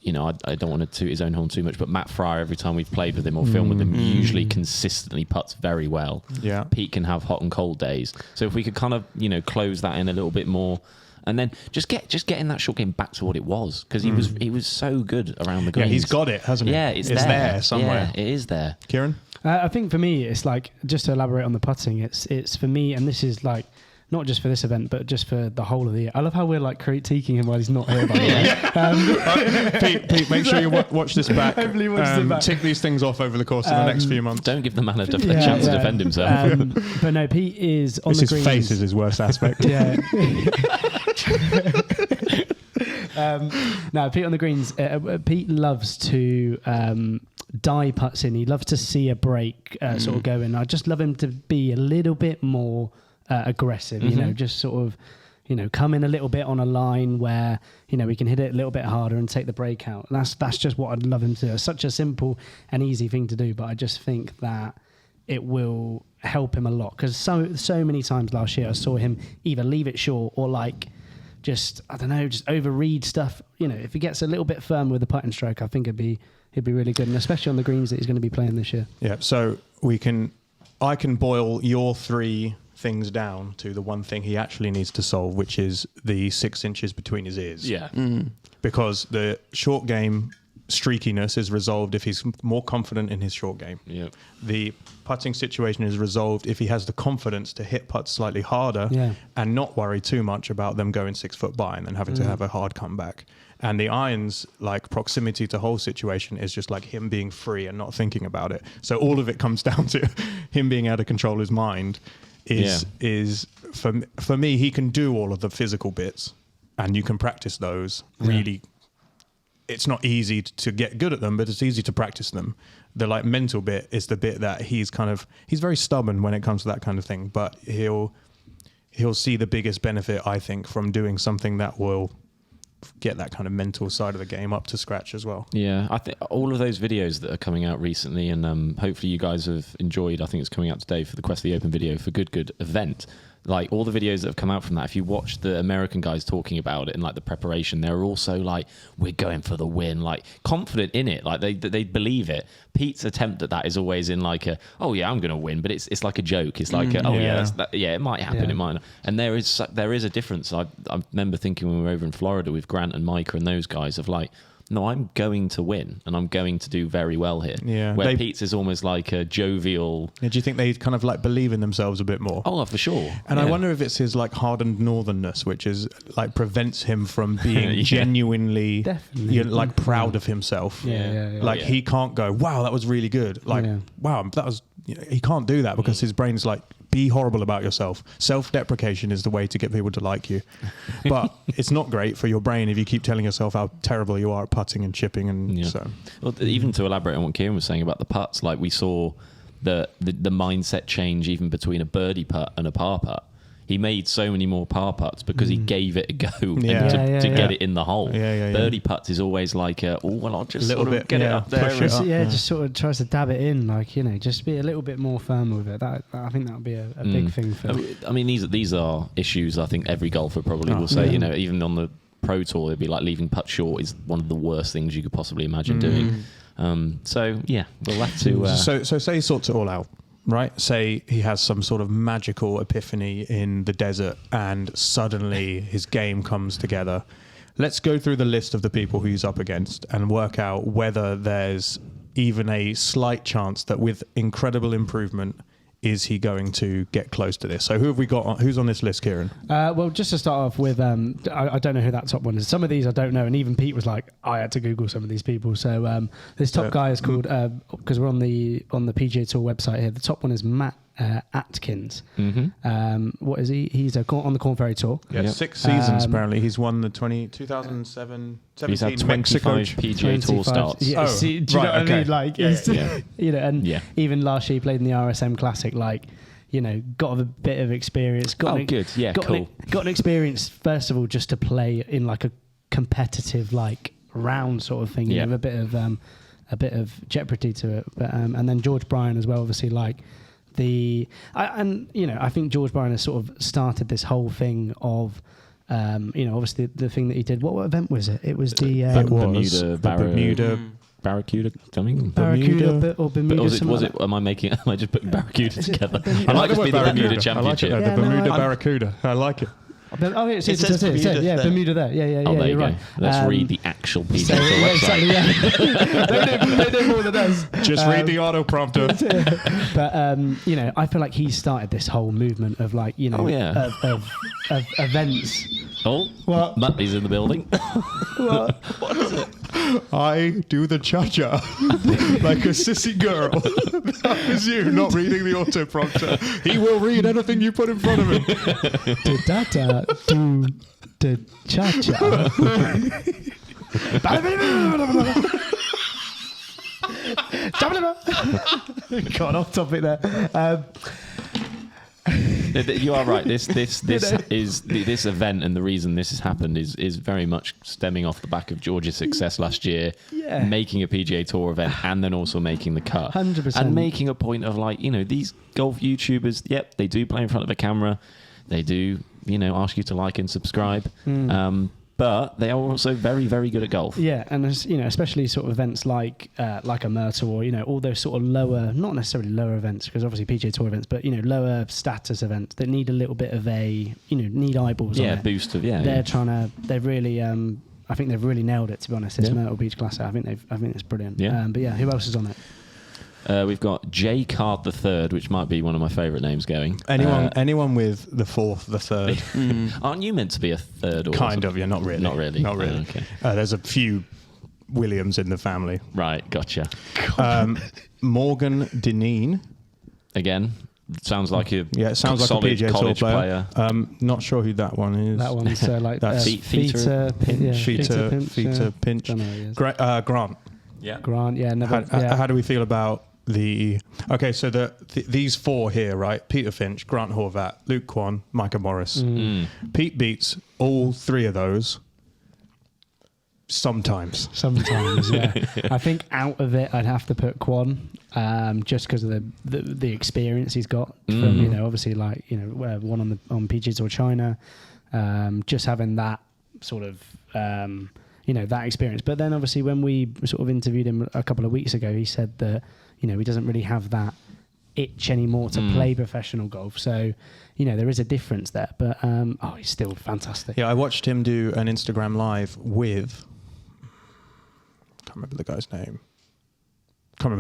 I don't want to toot his own horn too much, but Matt Fryer, every time we've played with him or filmed with him, usually consistently putts very well. Yeah. Pete can have hot and cold days. So if we could kind of, close that in a little bit more... And then just getting that short game back to what it was, because he was so good around the greens. Yeah, he's got it, hasn't he? Yeah, it's there somewhere. Yeah, it is there. Kieran? I think for me, it's like, just to elaborate on the putting, it's for me, and this is like, not just for this event, but just for the whole of the year. I love how we're like critiquing him while he's not here, by the way. Pete, make sure you watch this back. Hopefully watch it back. Tick these things off over the course of the next few months. Don't give the man a chance to defend himself. But no, Pete is on the greens. His face is his worst aspect. Yeah. No, Pete on the greens. Pete loves to die putts in. He loves to see a break sort of go in. I just love him to be a little bit more aggressive, just sort of, come in a little bit on a line where, we can hit it a little bit harder and take the break out. That's just what I'd love him to do. It's such a simple and easy thing to do, but I just think that it will help him a lot, because so many times last year I saw him either leave it short or like just overread stuff. If he gets a little bit firm with the putting stroke, I think he'd be really good, and especially on the greens that he's going to be playing this year. Yeah. So I can boil your 3 things down to the one thing he actually needs to solve, which is the 6 inches between his ears. Yeah. Because the short game streakiness is resolved if he's more confident in his short game. Yeah. The putting situation is resolved if he has the confidence to hit putts slightly harder and not worry too much about them going 6 foot by and then having to have a hard comeback. And the irons, like proximity to hole situation, is just like him being free and not thinking about it. So all of it comes down to him being able to control his mind. Is for me, he can do all of the physical bits, and you can practice those really. it's not easy to get good at them, but it's easy to practice them. The like mental bit is the bit that he's very stubborn when it comes to that kind of thing, but he'll see the biggest benefit, I think, from doing something that will get that kind of mental side of the game up to scratch as well. Yeah, I think all of those videos that are coming out recently, and hopefully you guys have enjoyed, I think it's coming out today for the Quest of the Open video for Good event. Like all the videos that have come out from that, if you watch the American guys talking about it and like the preparation, they're also like, we're going for the win, like confident in it, like they believe it. Pete's attempt at that is always in like a, oh yeah, I'm going to win, but it's like a joke. It's like, it might happen, it might not. And there is a difference. I remember thinking when we were over in Florida with Grant and Micah and those guys of like, no, I'm going to win and I'm going to do very well here. Yeah. Where Pete's is almost like a jovial. Do you think they kind of like believe in themselves a bit more? Oh, for sure. And I wonder if it's his like hardened northernness, which is like prevents him from being genuinely like proud of himself. He can't go, wow, that was really good. Like, wow, that was. He can't do that because his brain's like, be horrible about yourself. Self-deprecation is the way to get people to like you. But it's not great for your brain if you keep telling yourself how terrible you are at putting and chipping. And so, well, even to elaborate on what Kieran was saying about the putts, like we saw the mindset change even between a birdie putt and a par putt. He made so many more par putts because he gave it a go to get it in the hole. Birdie putts is always like, I'll just sort of get it up there. Just sort of tries to dab it in, like, just be a little bit more firm with it. That I think that would be a big thing for. I mean, these are issues I think every golfer probably will say. Even on the pro tour, it'd be like leaving putt short is one of the worst things you could possibly imagine doing. So we'll have to. So say he sorts it all out. Right? Say he has some sort of magical epiphany in the desert and suddenly his game comes together. Let's go through the list of the people who he's up against and work out whether there's even a slight chance that with incredible improvement, is he going to get close to this? So who have we got? Who's on this list, Kieran? Well, just to start off with, I don't know who that top one is. Some of these I don't know, and even Pete was like, I had to Google some of these people. So this top guy is called, because we're on the PGA Tour website here. The top one is Matt Atkins. What is he? He's on the Corn Ferry Tour. Yeah, 6 seasons apparently. He's won the 2007. He's had 25 PGA Tour starts. Yeah, do you know what I mean? Like, even last year he played in the RSM Classic. Like, got a bit of experience. Got an experience first of all just to play in like a competitive like round sort of thing. With a bit of jeopardy to it. But and then George Bryan as well. Obviously, like. I think George Bryan has sort of started this whole thing of, obviously the thing that he did. What event was it? It was the Bermuda Barracuda coming? Bermuda or Bermuda? Was it? Am I just putting Barracuda together? I like to be the Bermuda Championship. I like it, the Bermuda Barracuda. I like it. Oh, it says Bermuda. Bermuda there. Yeah, there you you're go. right. Let's read the actual PGA website. They know more than us. Just read the auto prompter. But I feel like he started this whole movement of like, of events. Oh, what? Muttley's in the building. What is it? I do the cha-cha like a sissy girl. That was you not reading the auto prompter. He will read anything you put in front of him. Da-da-da, do the cha-cha. Got off topic there. You are right. This event and the reason this has happened is very much stemming off the back of George's success last year, making a PGA Tour event and then also making the cut, 100%, and making a point of like these golf YouTubers. Yep, they do play in front of a camera. They do ask you to like and subscribe. But they are also very, very good at golf. Yeah, and especially sort of events like a Myrtle or all those sort of lower, not necessarily lower events because obviously PGA Tour events, but lower status events that need a little bit of a need eyeballs. Yeah, boost of They've really, I think they've really nailed it. To be honest, this Myrtle Beach Classic, I think it's brilliant. Yeah. But who else is on it? We've got J Card the Third, which might be one of my favourite names going. Anyone with the fourth, the third. Aren't you meant to be a third? Or kind of, yeah, not really. Not really. Not really. Okay. There's a few Williams in the family. Right, gotcha. Morgan Dineen. Again, Sounds like a it sounds like a solid PGA Tour college player. Not sure who that one is. That one's like That's Peter Pinch. Grant. Yeah. Grant, yeah. Never, How do we feel about okay, so these four here, right? Peter Finch, Grant Horvat, Luke Kwan, Micah Morris. Pete beats all three of those sometimes. Yeah. I think out of it, I'd have to put Kwan, just because of the experience he's got from, obviously like, one on PGA Tour China, just having that sort of, that experience. But then obviously when we sort of interviewed him a couple of weeks ago, he said that, he doesn't really have that itch anymore to play professional golf. So, there is a difference there. But, he's still fantastic. Yeah, I watched him do an Instagram live with... can't remember the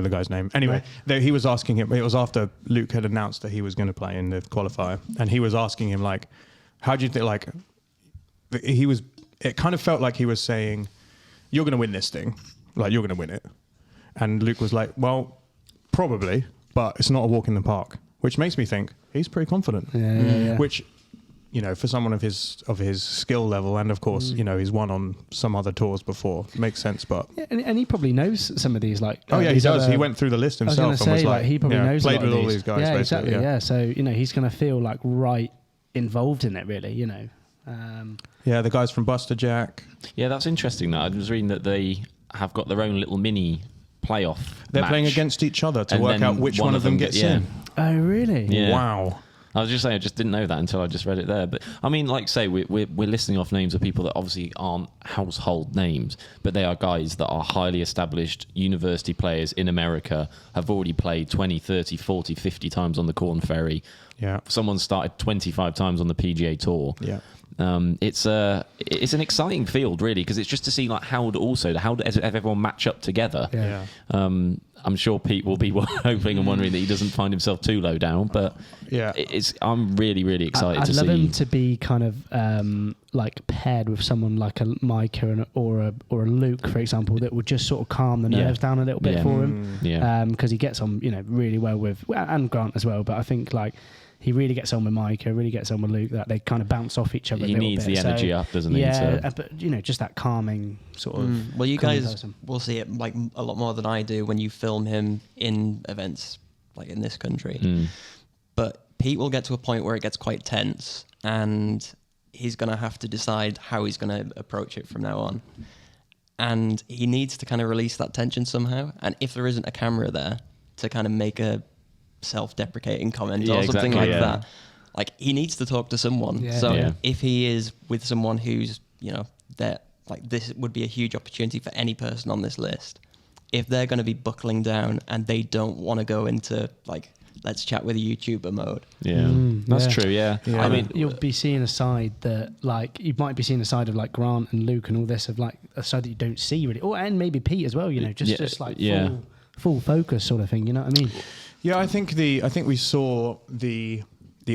guy's name. Anyway, he was asking him... It was after Luke had announced that he was going to play in the qualifier. And he was asking him, like, how do you think... Like, it kind of felt like he was saying, you're going to win this thing. Like, you're going to win it. And Luke was like, well... Probably, but it's not a walk in the park, which makes me think he's pretty confident. Yeah. Which, for someone of his skill level, and of course, he's won on some other tours before, makes sense. But and he probably knows some of these. Like, he does. He went through the list himself and was like, he probably knows played a lot with of all these guys. Yeah, basically. exactly. Yeah. So he's going to feel like right involved in it, really. The guys from Buster Jack. Yeah, that's interesting. That I was reading that they have got their own little mini playoff. They're match. Playing against each other to And work then out which one of them gets in. Oh, really? Yeah. Wow. I was just saying, I just didn't know that until I just read it there. But I mean, like say, we're listing off names of people that obviously aren't household names, but they are guys that are highly established university players in America, have already played 20, 30, 40, 50 times on the Corn Ferry. Yeah. Someone started 25 times on the PGA Tour. Yeah. It's an exciting field, really, because it's just to see like how does everyone match up together. Yeah. I'm sure Pete will be hoping and wondering that he doesn't find himself too low down, but I'm really, really excited to see. I'd love him to be kind of like paired with someone like a Micah or a Luke, for example, that would just sort of calm the nerves down a little bit for him. Because he gets on, really well with, and Grant as well. But I think like he really gets on with Micah, really gets on with Luke. That they kind of bounce off each other. He needs the energy up, doesn't he? Yeah, but just that calming sort of. Well, you guys will see it like a lot more than I do when you film him in events like in this country. But Pete will get to a point where it gets quite tense, and he's going to have to decide how he's going to approach it from now on. And he needs to kind of release that tension somehow. And if there isn't a camera there to kind of make a self-deprecating comment or something like that, like he needs to talk to someone. If he is with someone who's that like this would be a huge opportunity for any person on this list. If they're going to be buckling down and they don't want to go into like let's chat with a YouTuber mode. That's true. I mean, you'll be seeing a side that like you might be seeing a side of like Grant and Luke and all this of like a side that you don't see really, and maybe Pete as well. Just like full focus sort of thing. You know what I mean? Yeah, I think we saw the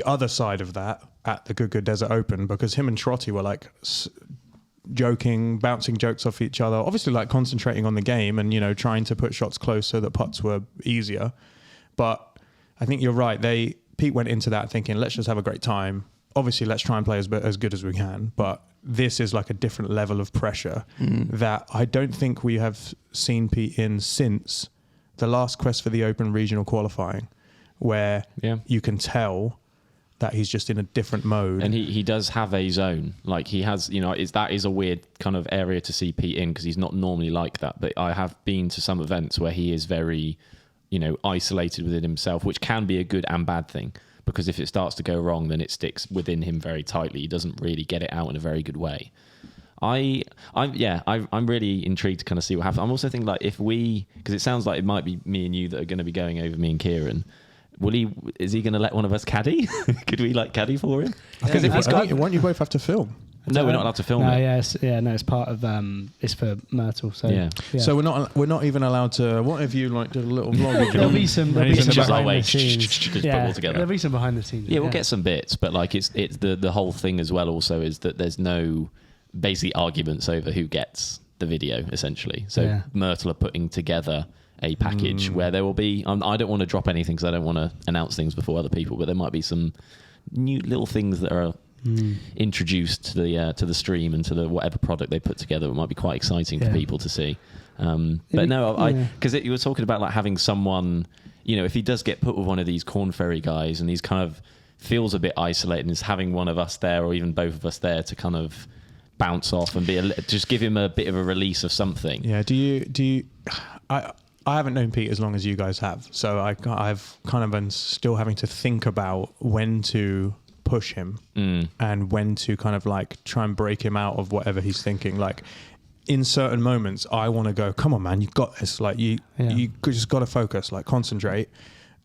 other side of that at the Good Desert Open because him and Trotty were like joking, bouncing jokes off each other, obviously like concentrating on the game and trying to put shots close so that putts were easier. But I think you're right. Pete went into that thinking, let's just have a great time. Obviously, let's try and play as good as we can. But this is like a different level of pressure that I don't think we have seen Pete in since the last quest for the Open regional qualifying, where you can tell that he's just in a different mode. And he does have a zone. Like he has, that is a weird kind of area to see Pete in because he's not normally like that. But I have been to some events where he is very, isolated within himself, which can be a good and bad thing. Because if it starts to go wrong, then it sticks within him very tightly. He doesn't really get it out in a very good way. I'm really intrigued to kind of see what happens. I'm also thinking like because it sounds like it might be me and you that are going to be going over me and Kieran. Is he going to let one of us caddy? Could we like caddy for him? Because won't you both have to we No, we're not allowed to film it. It's part of it's for Myrtle. So So we're not even allowed to. What if you like did a little vlog? There'll be some behind the scenes. Put it all together. There'll be some behind the scenes. Yeah, we'll get some bits, but like it's the whole thing as well. Also, is that there's no basically arguments over who gets the video essentially. So Myrtle are putting together a package where there will be. I don't want to drop anything because I don't want to announce things before other people, but there might be some new little things that are introduced to the stream and to the whatever product they put together. It might be quite exciting for people to see. But no, because you were talking about like having someone, if he does get put with one of these Corn Ferry guys and he's kind of feels a bit isolated, and is having one of us there or even both of us there to kind of bounce off and just give him a bit of a release of something. Yeah. Do you? I haven't known Pete as long as you guys have, so I've kind of been still having to think about when to push him and when to kind of like try and break him out of whatever he's thinking. Like in certain moments, I want to go, come on, man, you've got this. Like you just got to focus, like concentrate.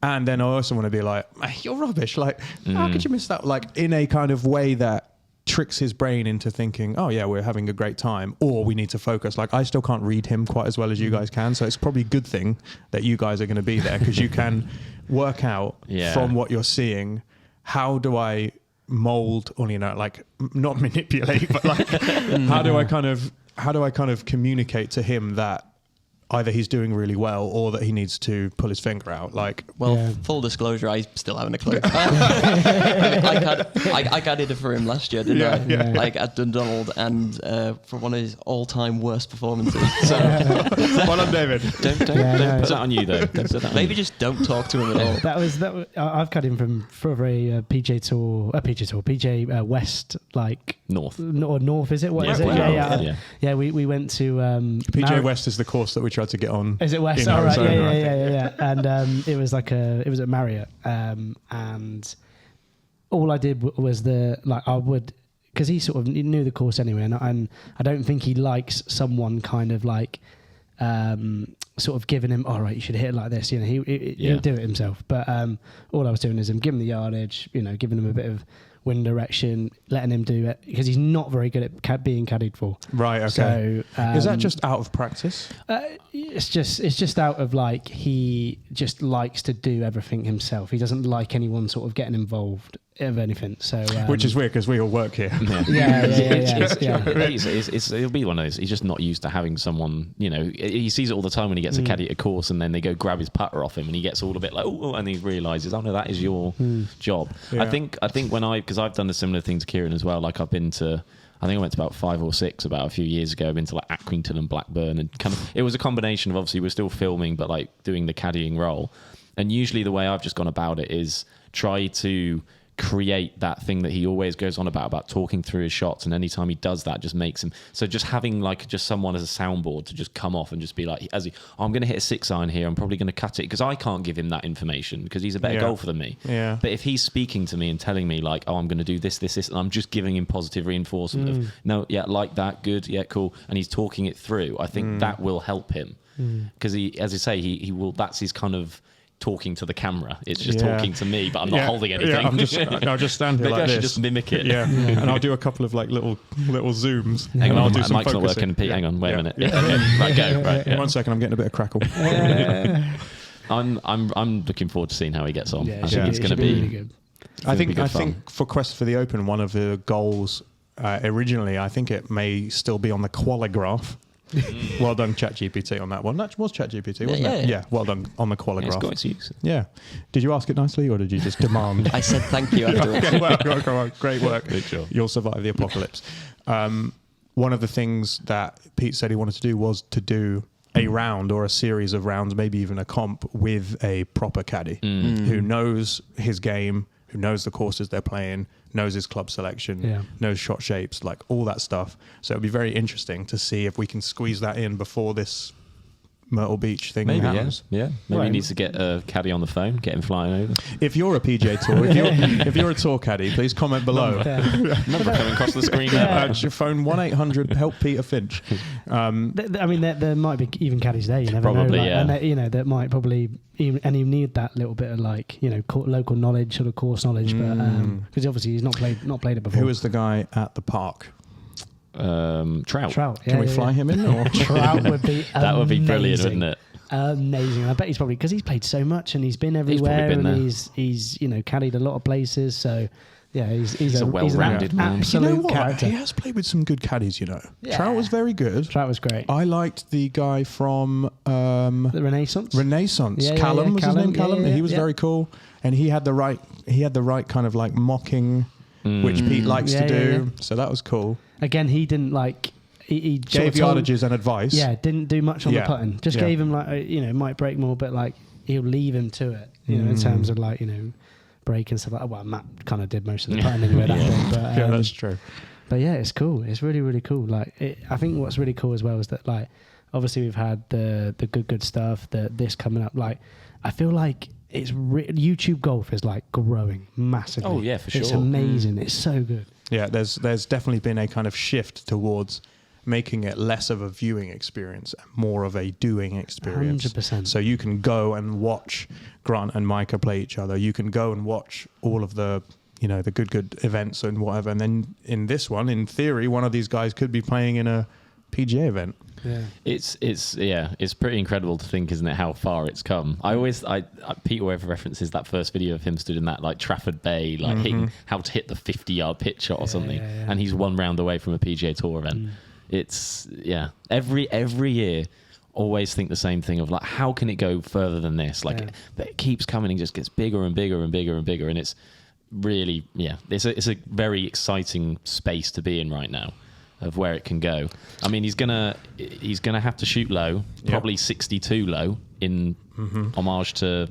And then I also want to be like, you're rubbish. Like, how could you miss that? Like in a kind of way that tricks his brain into thinking, oh yeah, we're having a great time, or we need to focus. Like I still can't read him quite as well as you guys can, so it's probably a good thing that you guys are going to be there, because you can work out from what you're seeing, how do I mold, or like not manipulate, but like how do I kind of communicate to him that either he's doing really well or that he needs to pull his finger out. Like, full disclosure, I still haven't a clue. I caddied it for him last year, didn't I? Yeah. Like at Dundonald, and for one of his all-time worst performances. So, well done, David. Don't put that on you though. Maybe just don't talk to him at all. That was I've cut him for a PGA West, like North or North, is it? What is it? Yeah. We went to PGA West is the course that we tried to get on. Is it West? All right. Yeah. And it was at Marriott, and all I did was because he sort of knew the course anyway, and I don't think he likes someone kind of like sort of giving him, all right, you should hit it like this. He'll do it himself. But all I was doing is giving him the yardage, giving him a bit of wind direction, letting him do it, because he's not very good at being caddied for. Right. Okay. So is that just out of practice? It's just out of like, he just likes to do everything himself. He doesn't like anyone sort of getting involved of anything. So which is weird because we all work here. It'll be one of those. He's just not used to having someone. He sees it all the time when he gets a caddy at a course, and then they go grab his putter off him, and he gets all a bit like, oh, and he realizes, oh no, that is your job. Yeah. I think because I've done a similar thing to Kieran as well. Like I went to about 5 or 6 about a few years ago. I've been to like Accrington and Blackburn, and kind of it was a combination of, obviously we're still filming, but like doing the caddying role. And usually the way I've just gone about it is try to create that thing that he always goes on about talking through his shots, and anytime he does that just makes him, so just having like just someone as a soundboard to just come off and just be like, I'm going to hit a 6-iron here, I'm probably going to cut it, because I can't give him that information because he's a better golfer than me. But if he's speaking to me and telling me like, oh, I'm going to do this, and I'm just giving him positive reinforcement of, no, yeah, like that, good, yeah, cool, and he's talking it through, I think that will help him, because he, as I say, he will, that's his kind of talking to the camera. It's just talking to me, but I'm not holding anything. I'll just stand here. Maybe like I should this. just mimic it. And I'll do a couple of like little zooms. Hang on, I'll do some mic's not focusing. working. Pete, hang on, wait a minute. Okay. Right, go. Right, 1 second, I'm getting a bit of crackle. I'm looking forward to seeing how he gets on. Yeah, I think it's going to be really good. I think for Quest for the Open, one of the goals originally, I think it may still be on the qualigraph. Well done, ChatGPT, on that one. That was ChatGPT, wasn't it? Yeah, well done on the qualigraph. It's got its use. Yeah. Did you ask it nicely, or did you just demand? I said thank you afterwards. Okay, well, great work. Good job. You'll survive the apocalypse. One of the things that Pete said he wanted to do was to do a round or a series of rounds, maybe even a comp, with a proper caddy who knows his game, who knows the courses they're playing, knows his club selection, knows shot shapes, like all that stuff. So it'll be very interesting to see if we can squeeze that in before this Myrtle Beach thing happens. Maybe he needs to get a caddy on the phone, get him flying over. If you're a PGA Tour, if you're a tour caddy, please comment below. Number coming across the screen now. Your phone 1-800 help Peter Finch. I mean, there might be even caddies there. You never probably, know. Like, and that might probably even need that little bit of like local knowledge, sort of course knowledge, but because obviously he's not played it before. Who was the guy at the park? Trout. Can we fly him in? Or? Trout would be that would be brilliant, wouldn't it? Amazing. I bet he's probably, because he's played so much and he's been everywhere, he's caddied a lot of places, so Yeah, he's a well-rounded man. Absolute You know what? character. He has played with some good caddies, you know. Yeah. Trout was very good. Trout was great. I liked the guy from The Renaissance. Renaissance. Yeah, Callum was his name. Callum. Yeah, He was very cool, and he had the right kind of like mocking, which Pete likes to do. So that was cool. Again, he didn't like. He Gave yardages and advice. Yeah, didn't do much on the putting. Just gave him like might break more, but like he'll leave him to it. In terms of like break and stuff like that. Well, Matt kind of did most of the putting anyway. That day, but, Yeah, that's true. But yeah, it's cool. It's really, really cool. Like, I think what's really cool as well is that, like, obviously we've had the good stuff. This coming up. Like, I feel like it's YouTube golf is like growing massively. Oh yeah, for sure. It's amazing. It's so good. Yeah, there's definitely been a kind of shift towards making it less of a viewing experience and more of a doing experience. 100%. So you can go and watch Grant and Micah play each other. You can go and watch all of the the good events and whatever. And then in this one, in theory, one of these guys could be playing in a PGA event. Yeah, it's pretty incredible to think, isn't it, how far it's come. Peter Weber references that first video of him stood in that like Trafford Bay, like hitting how to hit the 50-yard pitch shot or something, and he's one round away from a PGA Tour event. It's every year. Always think the same thing of like, how can it go further than this? Like it keeps coming and just gets bigger and bigger and bigger and bigger, and it's really it's a very exciting space to be in right now of where it can go. I mean, he's gonna have to shoot low, probably 62 low in homage to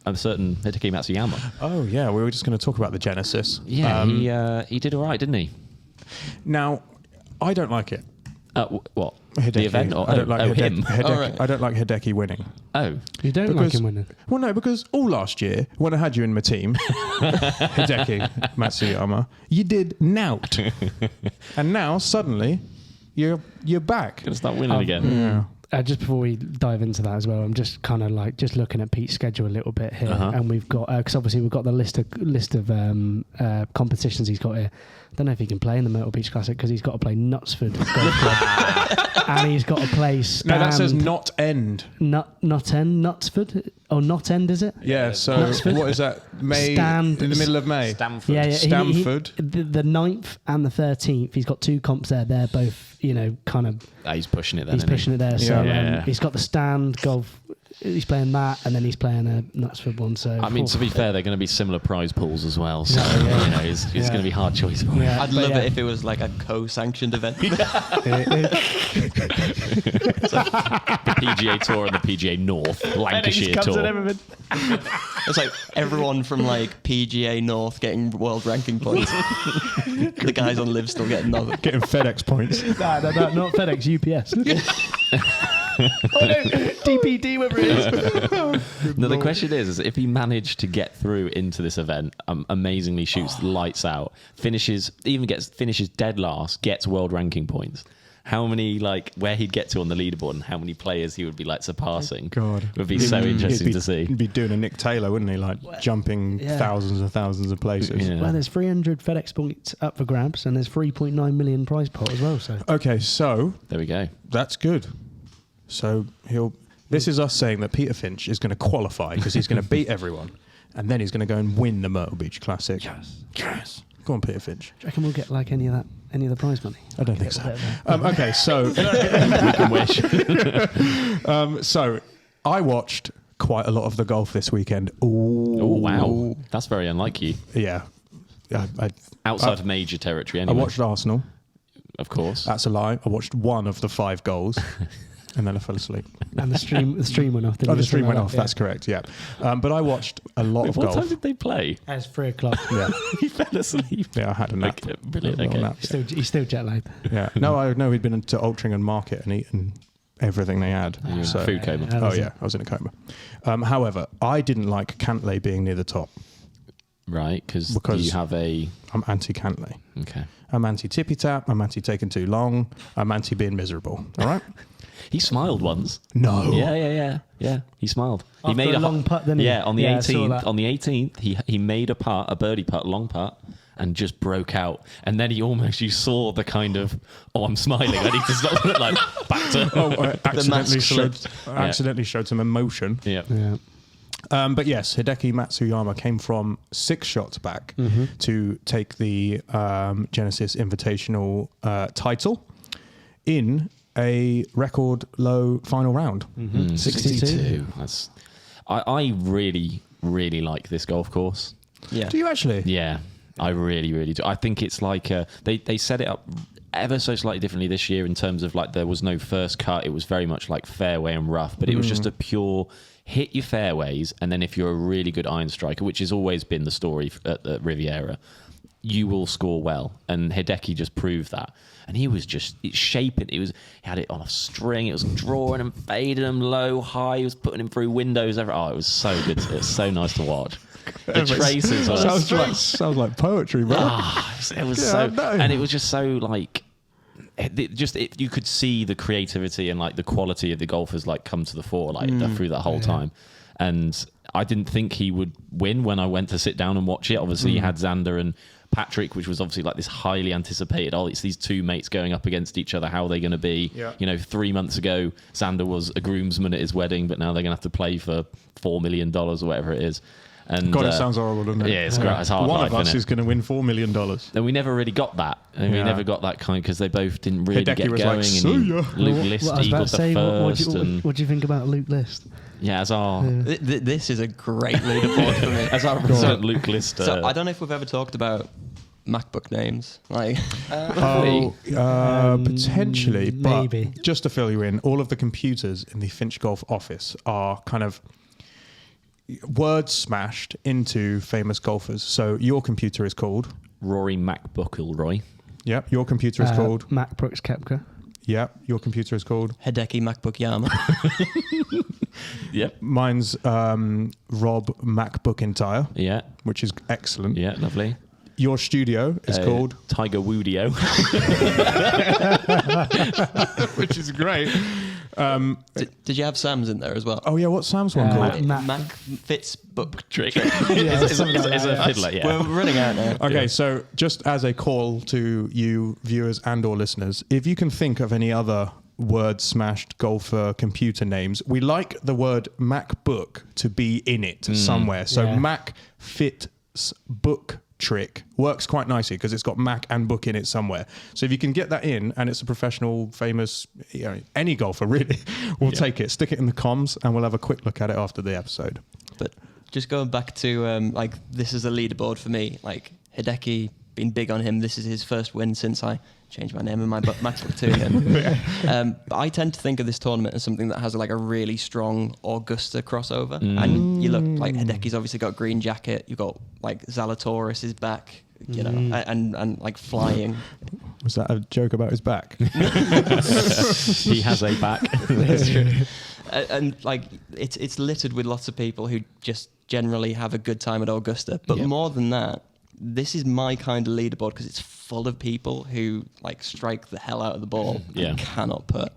a certain Hideki Matsuyama. Oh yeah, we were just going to talk about the Genesis. Yeah, he did all right, didn't he? Now, I don't like it. What? Hideki. The event? Or, I don't like him. Hideki. I don't like Hideki winning. Oh. You don't like him winning? Well, no, because all last year, when I had you in my team, Hideki Matsuyama, you did nout. And now, suddenly, you're back. Gonna start winning again. Yeah. Just before we dive into that as well, I'm just kind of like just looking at Pete's schedule a little bit here, and we've got because obviously we've got the list of competitions he's got here. I don't know if he can play in the Myrtle Beach Classic because he's got to play Knutsford Golf Club, and he's got to play Stand. No, that says not end. Not end Knutsford or not end, is it? Yeah. So Knutsford? what is that? May Stand. in the middle of May. Stamford. Yeah. Stamford. The 9th and the 13th, he's got two comps there. They're both kind of. He's pushing it there. He's pushing it there. So Yeah. he's got the Stand golf. He's playing that, and then he's playing a Knutsford one. So I mean, to be fair, they're going to be similar prize pools as well. So it's going to be hard choice for him. Yeah, I'd love it if it was like a co-sanctioned event. The PGA Tour and the PGA North, Lancashire Tour. It's like everyone from like PGA North getting world ranking points. The guys on Live still getting nothing. Getting FedEx points. no, not FedEx, UPS. Oh no, DPD, whatever it is. No, the question is if he managed to get through into this event, amazingly shoots lights out, finishes dead last, gets world ranking points. How many, like, where he'd get to on the leaderboard and how many players he would be, like, surpassing. God. Would be so interesting to see. He'd be doing a Nick Taylor, wouldn't he? Like, jumping thousands and thousands of places. Yeah. Well, there's 300 FedEx points up for grabs, and there's 3.9 million prize pot as well. So Okay, so There we go. that's good. So this is us saying that Peter Finch is going to qualify because he's going to beat everyone, and then he's going to go and win the Myrtle Beach Classic. Yes. Go on, Peter Finch. do you reckon we'll get like any of the prize money? I don't think so. Okay, so We can wish. so I watched quite a lot of the golf this weekend. Oh, wow. That's very unlike you. Yeah. Outside of major territory, I anyway. watched Arsenal. Of course. That's a lie. I watched one of the 5 goals. And then I fell asleep. And the stream went off. Didn't Oh, it? the stream Something went like off. that, That's correct. Yeah. But I watched a lot of What golf. time did they play? It's 3:00. Yeah. He fell asleep. Yeah, I had a nap. Okay, brilliant. A little Okay. nap. He's still jet lagged. Yeah. No, I know he'd been into Altrincham Market and eaten everything they had. You were in a food coma. Oh yeah, I was in a coma. However, I didn't like Cantlay being near the top. Right, because Because- you have a... I'm anti-Cantlay. Okay. I'm anti-tippy tap. I'm anti-taking too long. I'm anti-being miserable. All right. He smiled once. No. Yeah. He smiled. He After made a long putt, didn't he? Yeah, on the Yeah, I saw 18th. that. On the 18th, he made a birdie putt, long putt, and just broke out. And then you saw the kind of, I'm smiling. I need to stop. Like back to. Oh, I accidentally mask showed slipped. showed some emotion. Yeah. Yeah. But yes, Hideki Matsuyama came from 6 shots back to take the Genesis Invitational title in a record low final round. 62. I really, really like this golf course. Yeah. Do you actually? Yeah, I really, really do. I think it's like they set it up ever so slightly differently this year in terms of like there was no first cut. It was very much like fairway and rough, but it was just a pure hit your fairways, and then if you're a really good iron striker, which has always been the story at the Riviera, you will score well. And Hideki just proved that. And he was just shaping. He had it on a string. It was drawing and fading them low, high. He was putting him through windows. It was so good. It was so nice to watch. The traces sounds like poetry, bro. It was and it was just so like. You could see the creativity and like the quality of the golfers like come to the fore like through that whole time, and I didn't think he would win when I went to sit down and watch it. Obviously, you had Xander and Patrick, which was obviously like this highly anticipated. It's these two mates going up against each other. How are they going to be? Yeah. You know, 3 months ago, Xander was a groomsman at his wedding, but now they're going to have to play for $4 million or whatever it is. And, God, it sounds horrible, doesn't it? Yeah, it's great. It's hard. One life, of us is going to win $4 million. And we never really got that. And we never got that kind because they both didn't really Hideki get was going. like, and Luke List equaled the first. What do you think about Luke List? Yeah, as our This is a great leaderboard for me. as our resident Luke List. So I don't know if we've ever talked about MacBook names. Like, potentially, maybe. But just to fill you in, all of the computers in the Finch Golf office are kind of words smashed into famous golfers. So your computer is called Rory MacBookleroy. Yep. Your computer is called Mac Brooks Koepka. Yep. Your computer is called Hideki MacBook Yama. Yep. Mine's Rob MacBookentire. Yeah. Which is excellent. Yeah, lovely. Your studio is called Tiger Woodio. which is great. Did you have Sam's in there as well? Oh yeah, what's Sam's one called? Mac Fitz Book Trick. It's a fiddler, yeah. We're running out now. Okay, so just as a call to you viewers and or listeners, if you can think of any other word smashed golfer computer names, we like the word MacBook to be in it somewhere. So Mac Fitz Book Trick works quite nicely because it's got Mac and book in it somewhere. So if you can get that in and it's a professional, famous, any golfer really, we'll take it, stick it in the comms, and we'll have a quick look at it after the episode. But just going back to like, this is a leaderboard for me. Like, Hideki, been big on him. This is his first win since I changed my name in my MacBook to him. But I tend to think of this tournament as something that has like a really strong Augusta crossover. And you look like Hideki's obviously got green jacket. You've got like Zalatoris is back, you know, and like flying. Was that a joke about his back? He has a back. That's true. And like it's littered with lots of people who just generally have a good time at Augusta. But more than that, this is my kind of leaderboard because it's full of people who like strike the hell out of the ball and cannot put.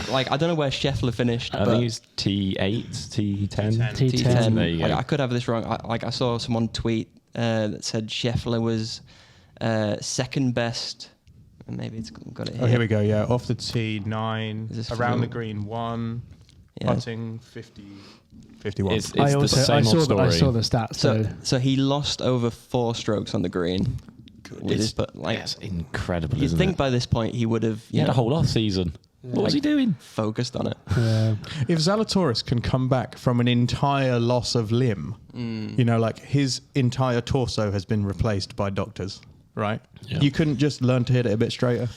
Like I don't know where Scheffler finished. I think he's T8, T10. T10. There you go. I could have this wrong. I saw someone tweet that said Scheffler was second best. Maybe it's got it here. Oh, here we go. Yeah, off the tee 9, Is this around true? the green 1, Yeah. putting 51. It's I the same saw old story. I saw the stats. So he lost over 4 strokes on the green. With his, but like, It's incredible, you'd isn't think it? by this point he would have He had a whole off season. What was he doing? focused on it. If Zalatoris can come back from an entire loss of limb, you know, like his entire torso has been replaced by doctors, right? Yeah. You couldn't just learn to hit it a bit straighter.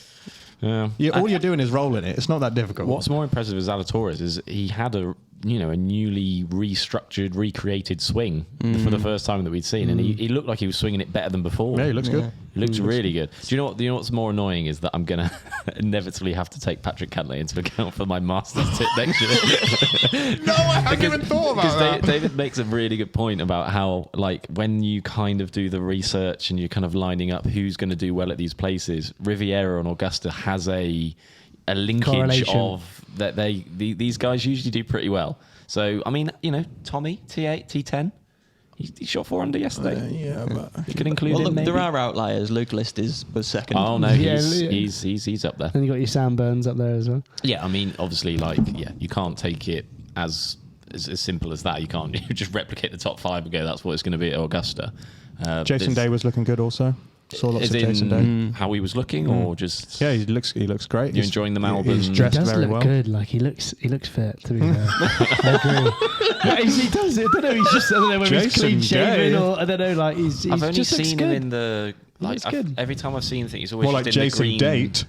Yeah. All you're doing is rolling it. It's not that difficult. What's more impressive with Zalatoris is he had a newly restructured, recreated swing for the first time that we'd seen, and he looked like he was swinging it better than before. Yeah, he looks good. He looks really good. Do you know what's more annoying is that I'm gonna inevitably have to take Patrick Cantley into account for my Masters tip next year. No, I hadn't even thought about that. David makes a really good point about how, like, when you kind of do the research and you're kind of lining up who's going to do well at these places, Riviera and Augusta has a linkage of that these guys usually do pretty well. So I mean, Tommy T8, T10, he shot 4 under yesterday. Yeah, but You could include Well, him. Maybe. there are outliers. Luke List was second. Oh no, Yeah, he's up there. Then you got your Sam Burns up there as well. Yeah, I mean, obviously, you can't take it as simple as that. You can't just replicate the top 5 and go, that's what it's going to be at Augusta. Jason Day was looking good also. Saw lots Is of Jason Day. how he was looking, or just Yeah, he looks great. You're enjoying the Melbourne? He's dressed He does very look well. good. Like he looks fit. To be fair, I agree. He does. I don't know. He's just. I don't know whether he's Jason clean shaven Day. or I don't know. Like he's I've only just looks seen good. him in the like. looks good. Every time I've seen him, he's always More like just in Jason the green. Date.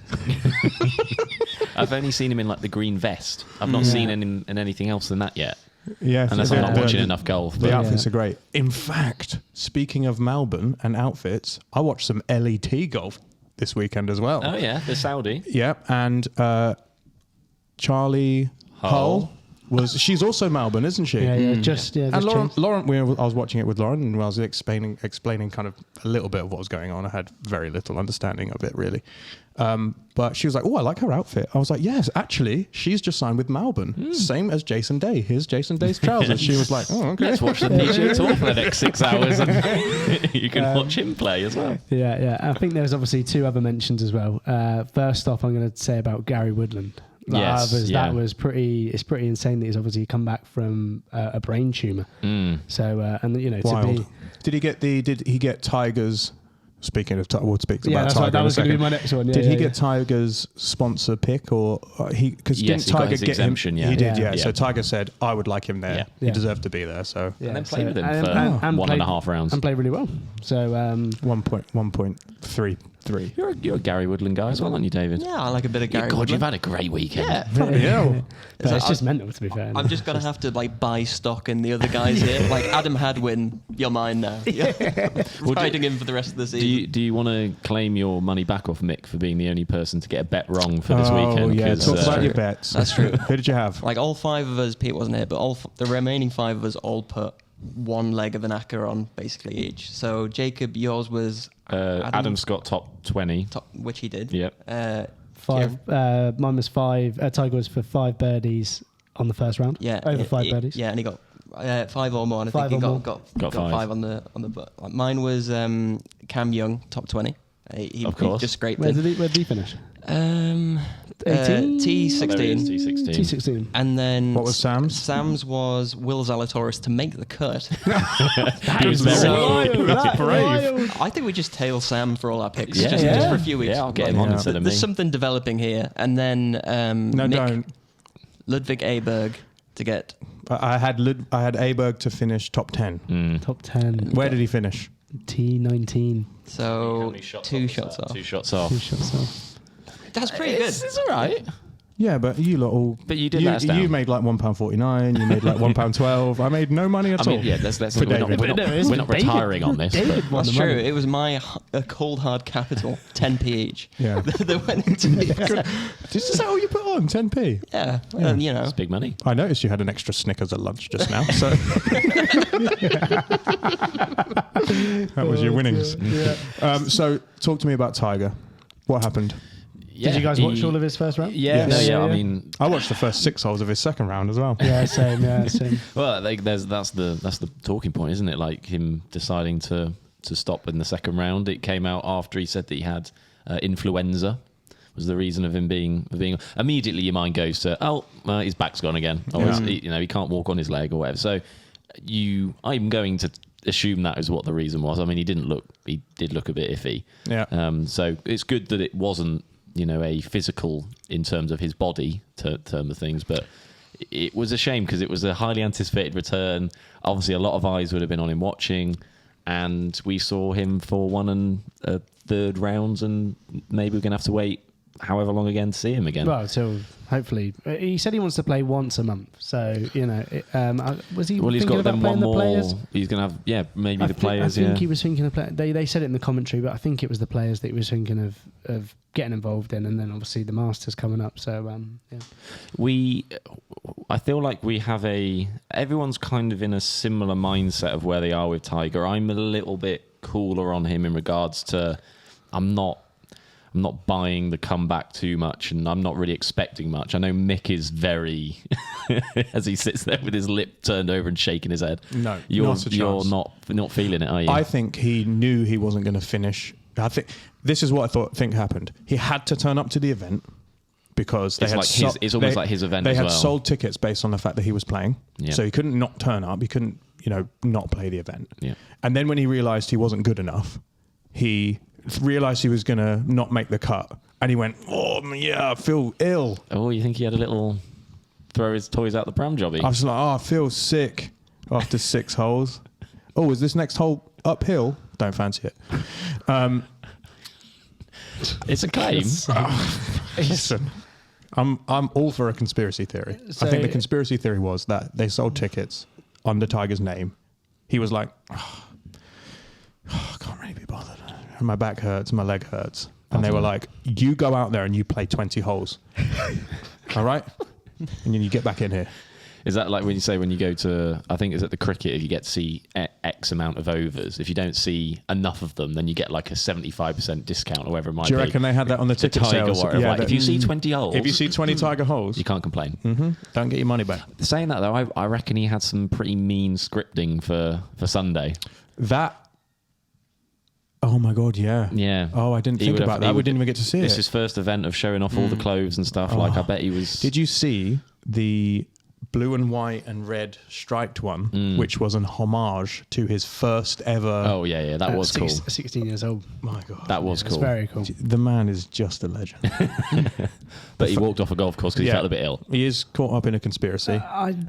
I've only seen him in like the green vest. I've not seen him in anything else than that yet. Yeah, Unless I'm not watching enough golf. The But outfits are great. In fact, speaking of Melbourne and outfits, I watched some LET golf this weekend as well. oh yeah, the Saudi. Yeah, and Charlie Hull she's also Melbourne, isn't she? Yeah, just And changed. Lauren, I was watching it with Lauren, and I was explaining kind of a little bit of what was going on. I had very little understanding of it, really. But she was like, "Oh, I like her outfit." I was like, "Yes, actually, she's just signed with Melbourne, same as Jason Day. Here's Jason Day's trousers." She was like, "Oh, okay." Let's watch the PGA Tour for the next 6 hours, and you can watch him play as well. Yeah. I think there's obviously 2 other mentions as well. First off, I'm going to say about Gary Woodland. Yes, That was pretty. It's pretty insane that he's obviously come back from a brain tumor. So and to Wild. be. Did he get Tiger's? Speaking of, we'll speak Yeah, about that's Tiger right, that in a was going to second. be my next one. Yeah, Did yeah, he get Tiger's sponsor pick, or because Yes, didn't he got Tiger his get exemption, him? yeah. He did, Yeah. yeah. So Tiger said, "I would like him there. Yeah. He Yeah. deserved to be there." So Yeah, And then played with him for and 1.5 rounds. and played really well. So 1.33. You're a Gary Woodland guy as well, aren't you, David? Yeah, I like a bit of Gary. God, you've Woodland. had a great weekend. Yeah. but it's I- just mental, to be fair. I'm just gonna have to like buy stock in the other guys here. Like Adam Hadwin, you're mine now. Riding him for the rest of the season. Do you want to claim your money back off Mick for being the only person to get a bet wrong for this Oh weekend? yeah, 'Cause, talk about true. your bets. That's true. Who did you have? Like all 5 of us, Pete wasn't here, but the remaining 5 of us all put one leg of an acca on basically each. So Jacob, yours was Adam Scott top 20. top, which he did. Yep. 5. Mine was 5. Tiger was for 5 birdies on the first round. Yeah, over 5 birdies. Yeah, and he got 5 or more. And I 5 think he or got more. Got 5 on the. Like mine was Cam Young, top 20. He Of course. he just scraped Where in. did he finish? 18? T16. T16. T16. And then What was Sam's? Sam's was Will Zalatoris to make the cut. He was very That's brave. I think we just tail Sam for all our picks, Yeah, just yeah. for a few weeks. Yeah, I'll get him on instead of me. There's something developing here, and then No, Mick, don't. Ludwig Aberg to get I had Aberg to finish top 10. Top 10. Where did he finish? T19. so 2 shots off. 2 shots off. 2 shots off. That's pretty good. It's all right. Yeah, but you lot all. But you did let us down. You made like £1.49. You made like £1.12. I made no money at I all. mean, yeah, let's For we're not, David. we're not, No, it's we're not David. retiring on this. David But won That's the true. money. It was my cold hard capital, 10p each. Yeah. that went into me. Is that all you put on? 10p. Yeah, and you know, it's big money. I noticed you had an extra Snickers at lunch just now. So that was your winnings. So talk to me about Tiger. What happened? Did you guys watch all of his first round? Yeah, Yes. I mean, I watched the first 6 holes of his second round as well. Yeah, same. Yeah, same. well, like, that's the talking point, isn't it? Like him deciding to stop in the second round. It came out after he said that he had influenza. Was the reason of him being immediately your mind goes to his back's gone again, or he can't walk on his leg or whatever. So I'm going to assume that is what the reason was. I mean, he did look a bit iffy. Yeah. So it's good that it wasn't a physical in terms of his body term of things, but it was a shame because it was a highly anticipated return. Obviously, a lot of eyes would have been on him watching, and we saw him for 1 1/3 rounds, and maybe we're going to have to wait however long again to see him again. Well, so hopefully, he said he wants to play once a month. So was he? Well, he's thinking got about them playing one the more. players? He's going to have, maybe the I players. think he was thinking of They said it in the commentary, but I think it was the players that he was thinking of getting involved in, and then obviously the Masters coming up. So I feel like we have everyone's kind of in a similar mindset of where they are with Tiger. I'm a little bit cooler on him in regards to I'm not buying the comeback too much, and I'm not really expecting much. I know Mick is very, as he sits there with his lip turned over and shaking his head. No, you're not a chance. not feeling it, are you? I think he knew he wasn't going to finish. I think this is what I think happened. He had to turn up to the event because they It's had like it's almost like his event They as had well. sold tickets based on the fact that he was playing, Yeah. so he couldn't not turn up. He couldn't, not play the event. Yeah. And then when he realised he wasn't good enough, he realised he was going to not make the cut, and he went, "Oh yeah, I feel ill." Oh, you think he had a little throw his toys out the pram jobby? I was like, "Oh, I feel sick after 6 holes." Oh, is this next hole uphill? Don't fancy it. It's a claim. Listen, I'm all for a conspiracy theory. I think the conspiracy theory was that they sold tickets under Tiger's name. He was like, I can't really be bothered. My back hurts, my leg hurts. And they were like, you go out there and you play 20 holes. All right? And then you get back in here. Is that like when you go to, I think it's at the cricket, if you get to see X amount of overs, if you don't see enough of them, then you get like a 75% discount or whatever it might be. Do you reckon they had that on the ticket Tiger sales? or whatever. Like, if you see 20 holes. If you see 20 Tiger holes, you can't complain. don't get your money back. Saying that though, I reckon he had some pretty mean scripting for Sunday. Oh my God, yeah. Yeah. Oh, I didn't think about that. We didn't even get to see it. It's his first event of showing off all the clothes and stuff. Like, I bet he was... Did you see the blue and white and red striped one, which was an homage to his first ever... Oh, yeah. That was cool. 16 years old. My God. That was It's cool. very cool. The man is just a legend. But he walked off a golf course because he felt a bit ill. He is caught up in a conspiracy. I'm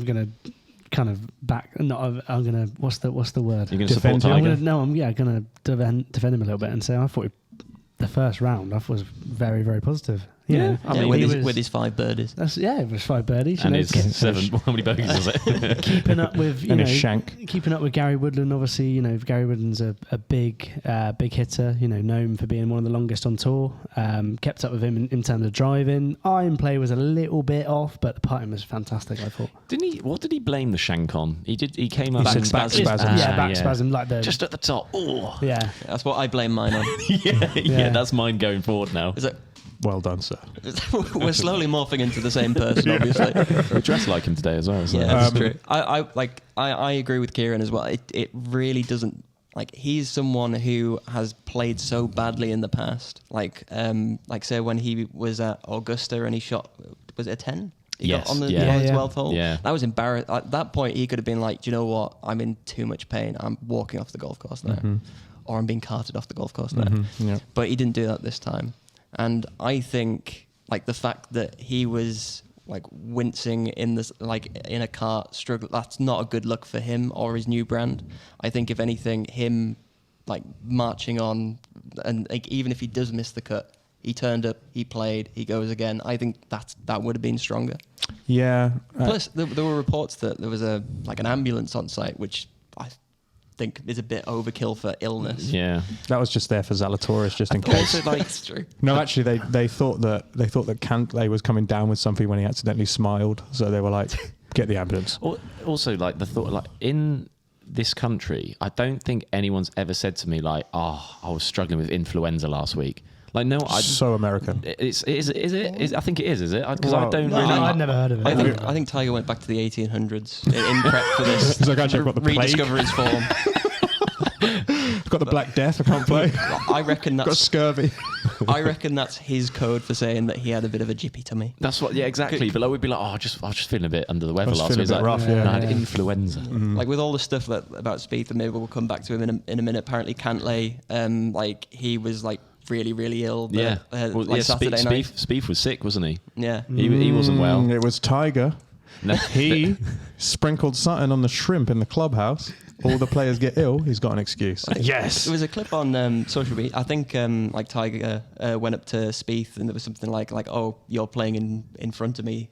going to kind of back... Not, I'm going to... What's the word? You're going to Defend support him? Tiger? I'm going to defend him a little bit and say I thought the first round was very, very positive. Yeah. I mean, with his 5 birdies. It was 5 birdies. And his 7... How many bogeys was it? Keeping up with, And his shank. keeping up with Gary Woodland. Obviously, Gary Woodland's a big hitter. known for being one of the longest on tour. Kept up with him in terms of driving. Iron play was a little bit off, but the putting was fantastic. I thought. What did he blame the shank on? He came up He and said back spasm. Back spasm, like the just at the top. Oh, yeah. That's what I blame mine on. yeah. That's mine going forward now. Is it? Well done, sir. We're slowly morphing into the same person, obviously. We dressed like him today as well. So. Yeah, that's true. I agree with Kieran as well. It really doesn't, he's someone who has played so badly in the past. Say when he was at Augusta and he shot, was it a 10? He got on the 12th hole. Yeah. That was embarrassing. At that point, he could have been like, do you know what? I'm in too much pain. I'm walking off the golf course now. Or I'm being carted off the golf course now. Yeah. But he didn't do that this time. And I think the fact that he was wincing in this in a cart struggle, that's not a good look for him or his new brand. I think if anything, him marching on and even if he does miss the cut, he turned up, he played, he goes again. I think that would have been stronger. Yeah. Plus there were reports that there was an ambulance on site, which I think is a bit overkill for illness. Yeah. That was just there for Zalatoris, just in case. That's true. No, actually, they thought that Cantlay was coming down with something when he accidentally smiled, so they were like, "Get the ambulance." Also, the thought, in this country, I don't think anyone's ever said to me I was struggling with influenza last week. No, So American. Is it? I think it is it? Because I don't No, really. I'd never heard of it. I think Tiger went back to the 1800s in prep for this. He's like, I checked what the plague. Rediscover his form. I've got the Black Death. I can't play. I reckon Got that's scurvy. I reckon that's his code for saying that he had a bit of a jippy tummy. That's what. Yeah, exactly. But we'd be like, I was just feeling a bit under the weather was last week. feeling a bit rough, yeah. I had influenza. With all the stuff about Spieth, and maybe we'll come back to him in a minute. Apparently, Cantlay, he was really, really ill. Saturday night. Spieth was sick, wasn't he? Yeah. He wasn't well. It was Tiger. No. He sprinkled something on the shrimp in the clubhouse. All the players get ill. He's got an excuse. Yes. There was a clip on social media. I think Tiger went up to Spieth and there was something like oh, you're playing in front of me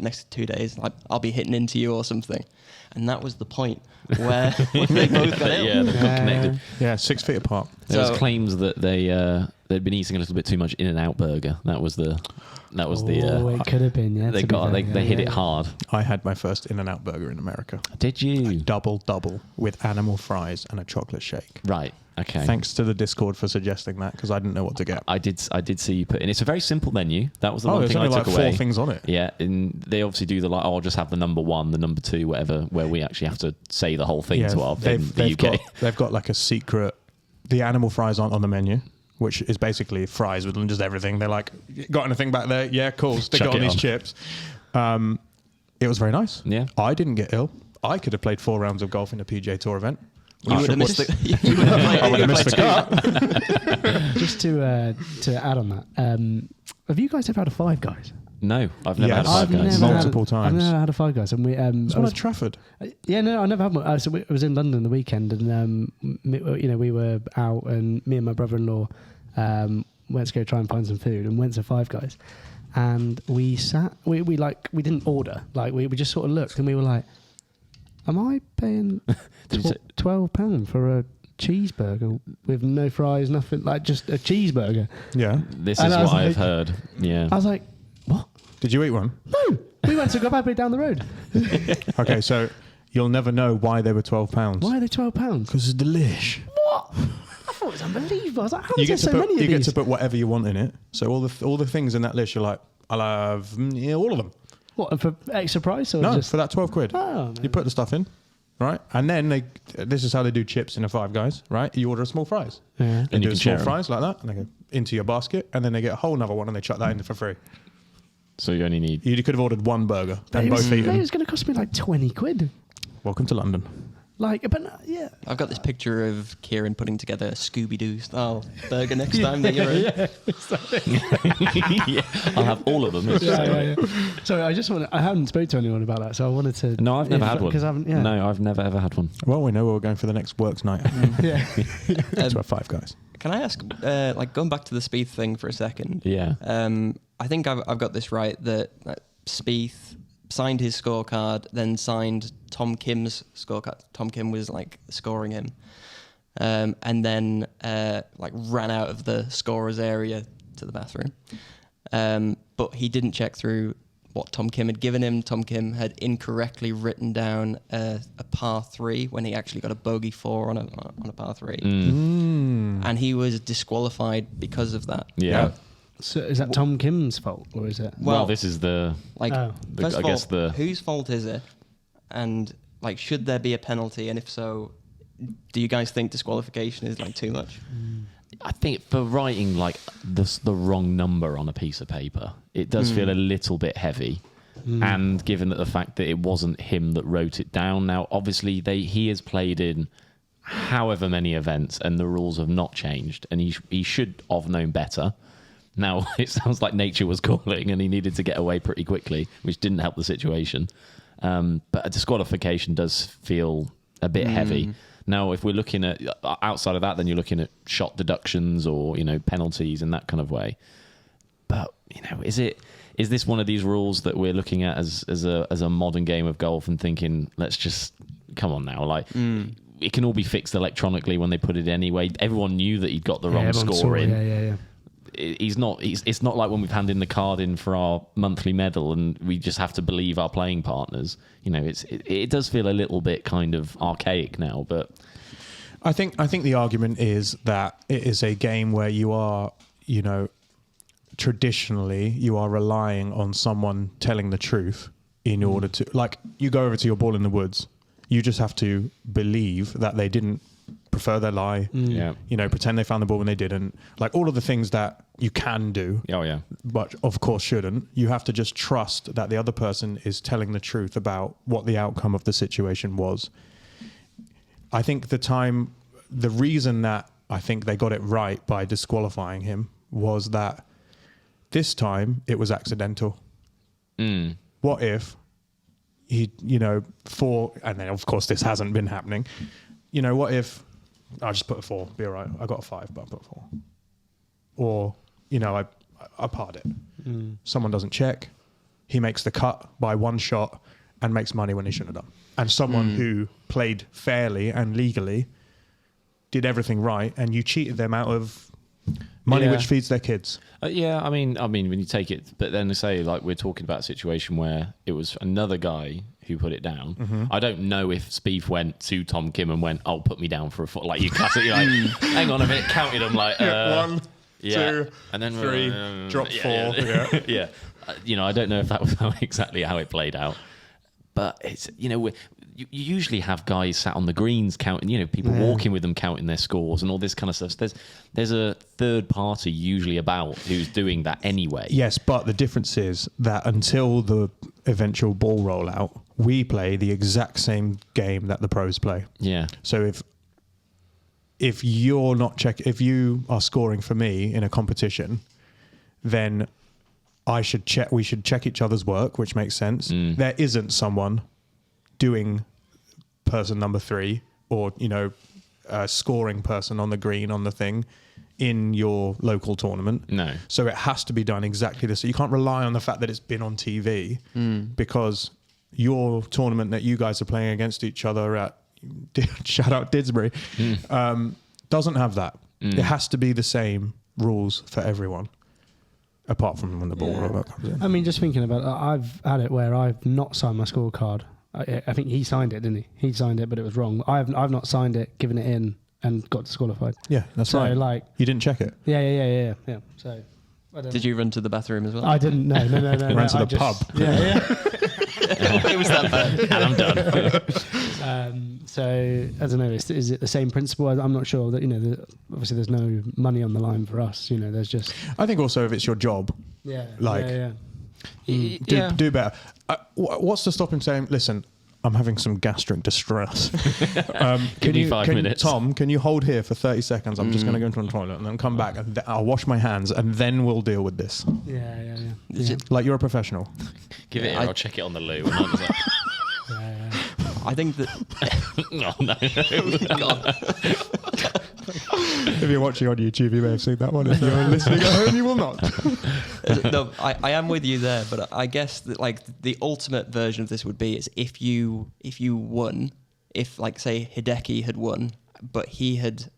next 2 days. I'll be hitting into you or something. And that was the point where they both got ill. Yeah, they've got connected. Yeah, 6 feet apart. There was claims that they'd been eating a little bit too much In-N-Out burger. That was the. It could have been. Yeah. They hit it hard. I had my first In-N-Out burger in America. Did you? Double with animal fries and a chocolate shake. Right. Okay. Thanks to the Discord for suggesting that because I didn't know what to get. I did see you put in. It's a very simple menu. That was the one there's thing I only took away. 4 things on it. Yeah, and they obviously do I'll just have the number 1, the number 2, whatever, where we actually have to say the whole thing to our in the UK. They've got a secret. The animal fries aren't on the menu. which is basically fries with just everything. They're like, got anything back there? Yeah, cool. Stick Chuck it on it these on. chips. It was very nice. Yeah. I didn't get ill. I could have played 4 rounds of golf in a PGA Tour event. You would have missed the. You would have played, I would have missed the two. cut. Just to add on that, have you guys ever had a Five Guys? No, I've never Yes. had a Five I've Guys. never Multiple had, times. I've never had a Five Guys, and we. It's I one was- at Trafford. Yeah, no, I never had one. So I was in London the weekend, and we were out, and me and my brother-in-law went to go try and find some food, and went to Five Guys, and we sat. We didn't order. Like we just sort of looked, and we were like, "Am I paying Did you say- £12 for a cheeseburger with no fries, nothing, like just a cheeseburger?" Yeah. This And is I was what I've like- heard. Yeah. I was like, "What? Did you eat one? No, we went to Gobabri down the road. Okay, so you'll never know why they were £12. Why are they £12? Because it's delish. What? I thought it was unbelievable. I was like, how You is there get so to put many of you get these? to put whatever you want in it. So all the things in that list, you're like, I'll have all of them. What, for extra price or No, just? for that 12 quid. Oh, You put the stuff in, right? And then this is how they do chips in a Five Guys, right? You order a small fries. Yeah. They And you do can small share 'em. fries like that, and they go into your basket, and then they get a whole another one, and they chuck that in for free. So you only need. You could have ordered one burger But and it was, both eaten. it was going to cost me like 20 quid. Welcome to London. Like, but yeah. I've got this picture of Kieran putting together a Scooby-Doo style burger next time that you're in. Yeah, I'll have all of them. Yeah. Sorry, I haven't spoke to anyone about that, so I wanted to. No, I've never had one. Because I haven't, yeah. No, I've never ever had one. Well, we know where we're going for the next works night. Yeah. To our Five Guys. Can I ask, like, going back to the Spieth thing for a second? Yeah. I think I've got this right that Spieth signed his scorecard, then signed Tom Kim's scorecard. Tom Kim was like scoring him, and then like ran out of the scorer's area to the bathroom. But he didn't check through what Tom Kim had given him. Tom Kim had incorrectly written down a par 3 when he actually got a bogey 4 on a par 3, and he was disqualified because of that. Yeah. So is that Tom Kim's fault, or is it? Well, this is the. Like, Oh. first I of all, guess the- whose fault is it? And like, should there be a penalty? And if so, do you guys think disqualification is like too much? I think for writing like the wrong number on a piece of paper, it does feel a little bit heavy. And given that the fact that it wasn't him that wrote it down, now obviously he has played in however many events, and the rules have not changed, and he should have known better. Now, it sounds like nature was calling and he needed to get away pretty quickly, which didn't help the situation. But a disqualification does feel a bit heavy. Now, if we're looking at outside of that, then you're looking at shot deductions or, penalties in that kind of way. But, is this one of these rules that we're looking at as a modern game of golf and thinking, let's just come on now, like it can all be fixed electronically when they put it anyway. Everyone knew that he'd got the wrong score in. Yeah. It's not like when we've handed the card in for our monthly medal and we just have to believe our playing partners. It does feel a little bit kind of archaic now, but I think the argument is that it is a game where you are, traditionally you are relying on someone telling the truth in order to, like, you go over to your ball in the woods, you just have to believe that they didn't prefer their lie, yeah. Pretend they found the ball when they didn't, like all of the things that you can do, Oh yeah. but of course shouldn't. You have to just trust that the other person is telling the truth about what the outcome of the situation was. I think the reason that I think they got it right by disqualifying him was that this time it was accidental. What if he, and then of course this hasn't been happening. What if I just put a 4, be all right. I got a 5, but I put a 4. Or, I parred it. Someone doesn't check. He makes the cut by one shot and makes money when he shouldn't have done. And someone who played fairly and legally did everything right, and you cheated them out of money Yeah. which feeds their kids. I mean, when you take it, but then say like we're talking about a situation where it was another guy who put it down. I don't know if Spieth went to Tom Kim and went, "Oh, put me down for a foot." Like you classic, like, hang on a minute, counted them like 1, yeah, 2, and then 3, drop 4. Yeah, yeah. I don't know if that was exactly how it played out, but it's you usually have guys sat on the greens counting, people walking with them counting their scores and all this kind of stuff. So there's a third party usually about who's doing that anyway. Yes, but the difference is that until the eventual ball rollout, we play the exact same game that the pros play. Yeah. So if you're not if you are scoring for me in a competition, then we should check each other's work, which makes sense. There isn't someone doing person number 3 or, scoring person on the green on the thing in your local tournament. No. So it has to be done exactly this. So you can't rely on the fact that it's been on TV because your tournament that you guys are playing against each other at, shout out Didsbury, doesn't have that. It has to be the same rules for everyone, apart from when the ball rollout comes in. I mean, just thinking about it, I've had it where I've not signed my scorecard. I think he signed it, didn't he? He signed it, but it was wrong. I've not signed it, given it in, and got disqualified. Yeah, that's So, right. like, you didn't check it. Yeah. So, I don't Did you run to the bathroom as well? I didn't. No. Ran to I the pub. Yeah. It was that bad. And I'm done. So I don't know. Is it the same principle? I'm not sure. That obviously there's no money on the line for us. There's just I think also if it's your job, do better. What's to stop him saying, listen, I'm having some gastric distress. Give me 5 minutes. Tom, can you hold here for 30 seconds? I'm just going to go into the toilet and then come back and I'll wash my hands and then we'll deal with this. Yeah. Like you're a professional. Give it here, I'll check it on the loo. And I'm just like, I think that. oh, no. God. If you're watching on YouTube, you may have seen that one. If you're listening at home, you will not. No, I am with you there, but I guess that like the ultimate version of this would be is if you won, if like say Hideki had won, but he had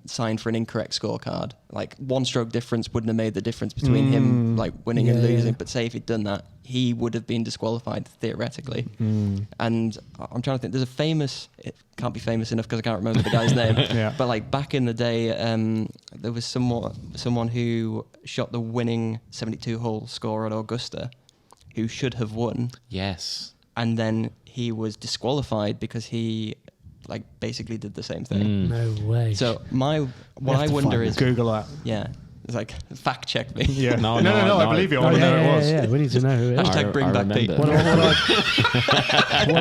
signed for an incorrect scorecard, like 1 stroke difference wouldn't have made the difference between him like winning and losing. But say if he'd done that, he would have been disqualified theoretically. And I'm trying to think. There's a famous. It can't be famous enough because I can't remember the guy's name. But like back in the day, there was someone who shot the winning 72-hole score at Augusta, who should have won. Yes. And then he was disqualified because he like basically did the same thing. No way. So what I wonder is Google that. yeah. It's like fact check me. Yeah. No, I believe you. I want to know who it was. Yeah. We need to know who it is. Hashtag bring back Pete. remember.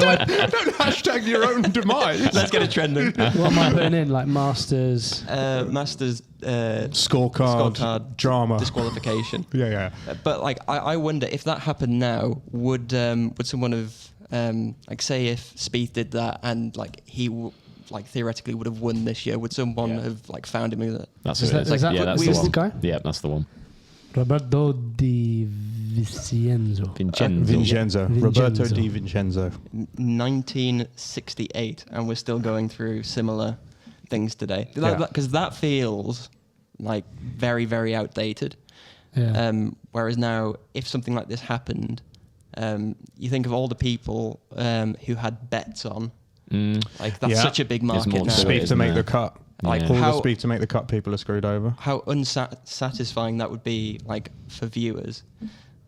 Don't hashtag your own demise. Let's get it trending. What am I putting in? Like Masters. Masters Scorecard, drama, disqualification. Yeah. But like I wonder if that happened now, would someone have like say if Spieth did that and like he like theoretically would have won this year, would someone have like found him with it? That's Is who it that- is. is that Yeah, what- that's is the this one. the guy? Yeah, that's the one. Roberto Di Vincenzo. Vincenzo. Roberto Di Vincenzo. 1968, and we're still going through similar things today. Because that feels like very, very outdated. Yeah. Whereas now, if something like this happened, you think of all the people who had bets on. Like that's such a big market more now. to it, Speed to isn't make there? the cut. Like All the how speed to make the cut, people are screwed over. how unsatisfying that would be, like for viewers.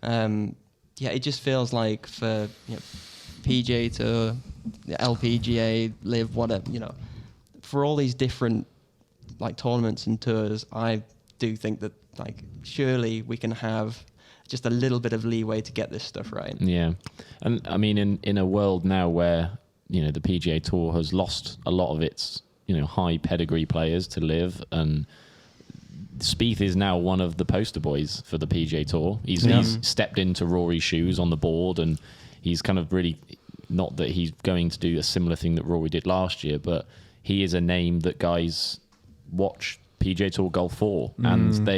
It just feels like for PGA Tour, LPGA, Live, whatever, for all these different like tournaments and tours, I do think that like surely we can have just a little bit of leeway to get this stuff right. Yeah, and I mean, in a world now where the PGA Tour has lost a lot of its high pedigree players to Live, and Spieth is now one of the poster boys for the PGA Tour. He's stepped into Rory's shoes on the board, and he's kind of really, not that he's going to do a similar thing that Rory did last year, but he is a name that guys watch PGA Tour golf for, and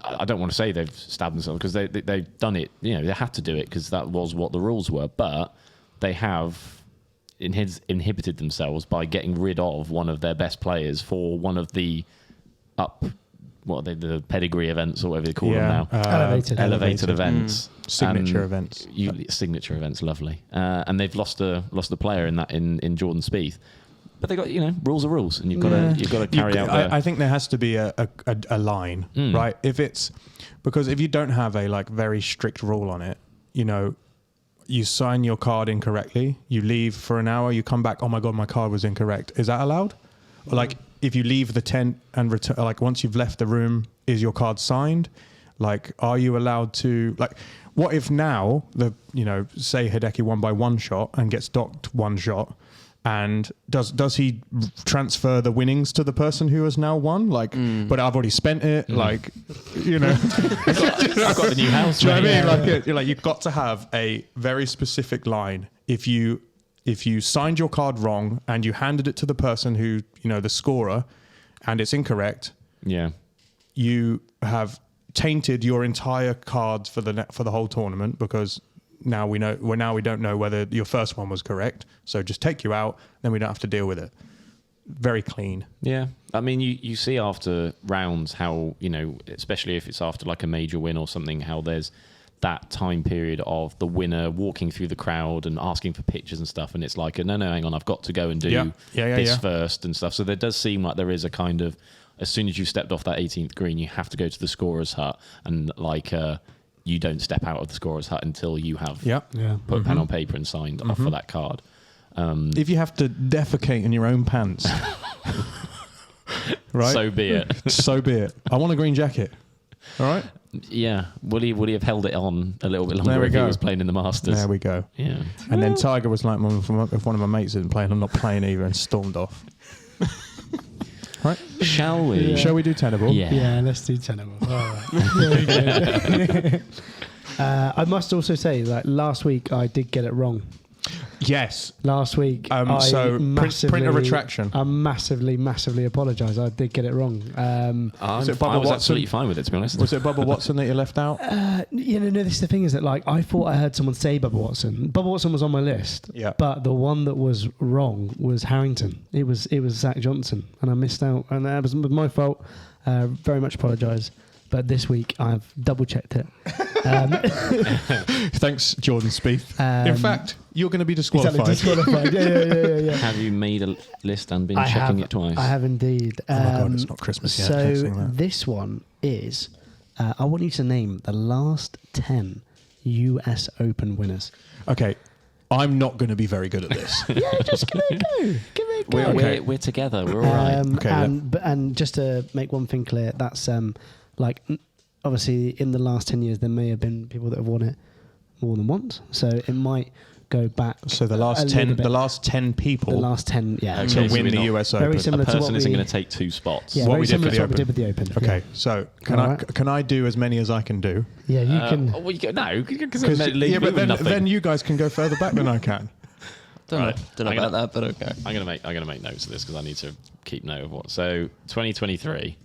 I don't want to say they've stabbed themselves because they've done it. They had to do it because that was what the rules were, but they have inhibited themselves by getting rid of one of their best players for one of the the pedigree events or whatever they call them now. Elevated events. Signature events. Signature events, lovely. And they've lost a player in Jordan Spieth. But they got rules are rules, and you've got to carry out. I think there has to be a line, right? Because if you don't have a like very strict rule on it, you sign your card incorrectly, you leave for an hour, you come back, oh my god, my card was incorrect. Is that allowed? Or like if you leave the tent and return, like once you've left the room, is your card signed? Like, are you allowed to, like, what if now say Hideki won by 1 shot and gets docked 1 shot, and does he transfer the winnings to the person who has now won? Like, but I've already spent it. Like, I've got the new house. Do you know what I mean? Like you've got to have a very specific line. If you signed your card wrong and you handed it to the person who, the scorer, and it's incorrect, you have tainted your entire cards for the whole tournament, because now we don't know whether your first one was correct. So just take you out, then we don't have to deal with it. Very clean. Yeah. I mean, you see after rounds how, especially if it's after like a major win or something, how there's that time period of the winner walking through the crowd and asking for pictures and stuff, and it's like, no, hang on, I've got to go and do this first and stuff. So there does seem like there is a kind of, as soon as you stepped off that 18th green, you have to go to the scorer's hut, and like you don't step out of the scorer's hut until you have put pen on paper and signed off for that card. If you have to defecate in your own pants, right? So be it. So be it. I want a green jacket. All right. Yeah. Would he have held it on a little bit longer if he was playing in the Masters? There we go. Yeah. And then Tiger was like, if one of my mates isn't playing, I'm not playing either, and stormed off. Right. Shall we? Yeah. Shall we do Tenable? Yeah, let's do Tenable. All right. Very good. I must also say that last week I did get it wrong. Yes. Last week, so print a retraction. I massively apologise. I did get it wrong. I was Watson? absolutely fine with it, to be honest. Was it Bubba Watson that you left out? No, this is the thing, is that like I thought I heard someone say Bubba Watson. Bubba Watson was on my list, but the one that was wrong was Harrington. It was Zach Johnson, and I missed out, and that was my fault. Very much apologise. But this week I've double checked it. Thanks, Jordan Spieth. In fact, you're going to be disqualified. Disqualified. Yeah. Have you made a list and been checking it twice? I have indeed. Oh my God, it's not Christmas yet. So this one is, I want you to name the last 10 US Open winners. Okay. I'm not going to be very good at this. Just give it a go. Give it a go. We're together. We're all right. Okay, and just to make one thing clear, that's like obviously in the last 10 years there may have been people that have won it more than once, so it might go back. So the last 10 people, the last 10 to win the US Open. Very similar a person to what isn't going to take 2 spots. Yeah, very similar to what we did with the Open. Okay, so can I do as many as I can do? Yeah, you can. Well, no, because then you guys can go further back than I can. Don't know about that, but okay. I'm gonna make notes of this because I need to keep note of what. So 2023,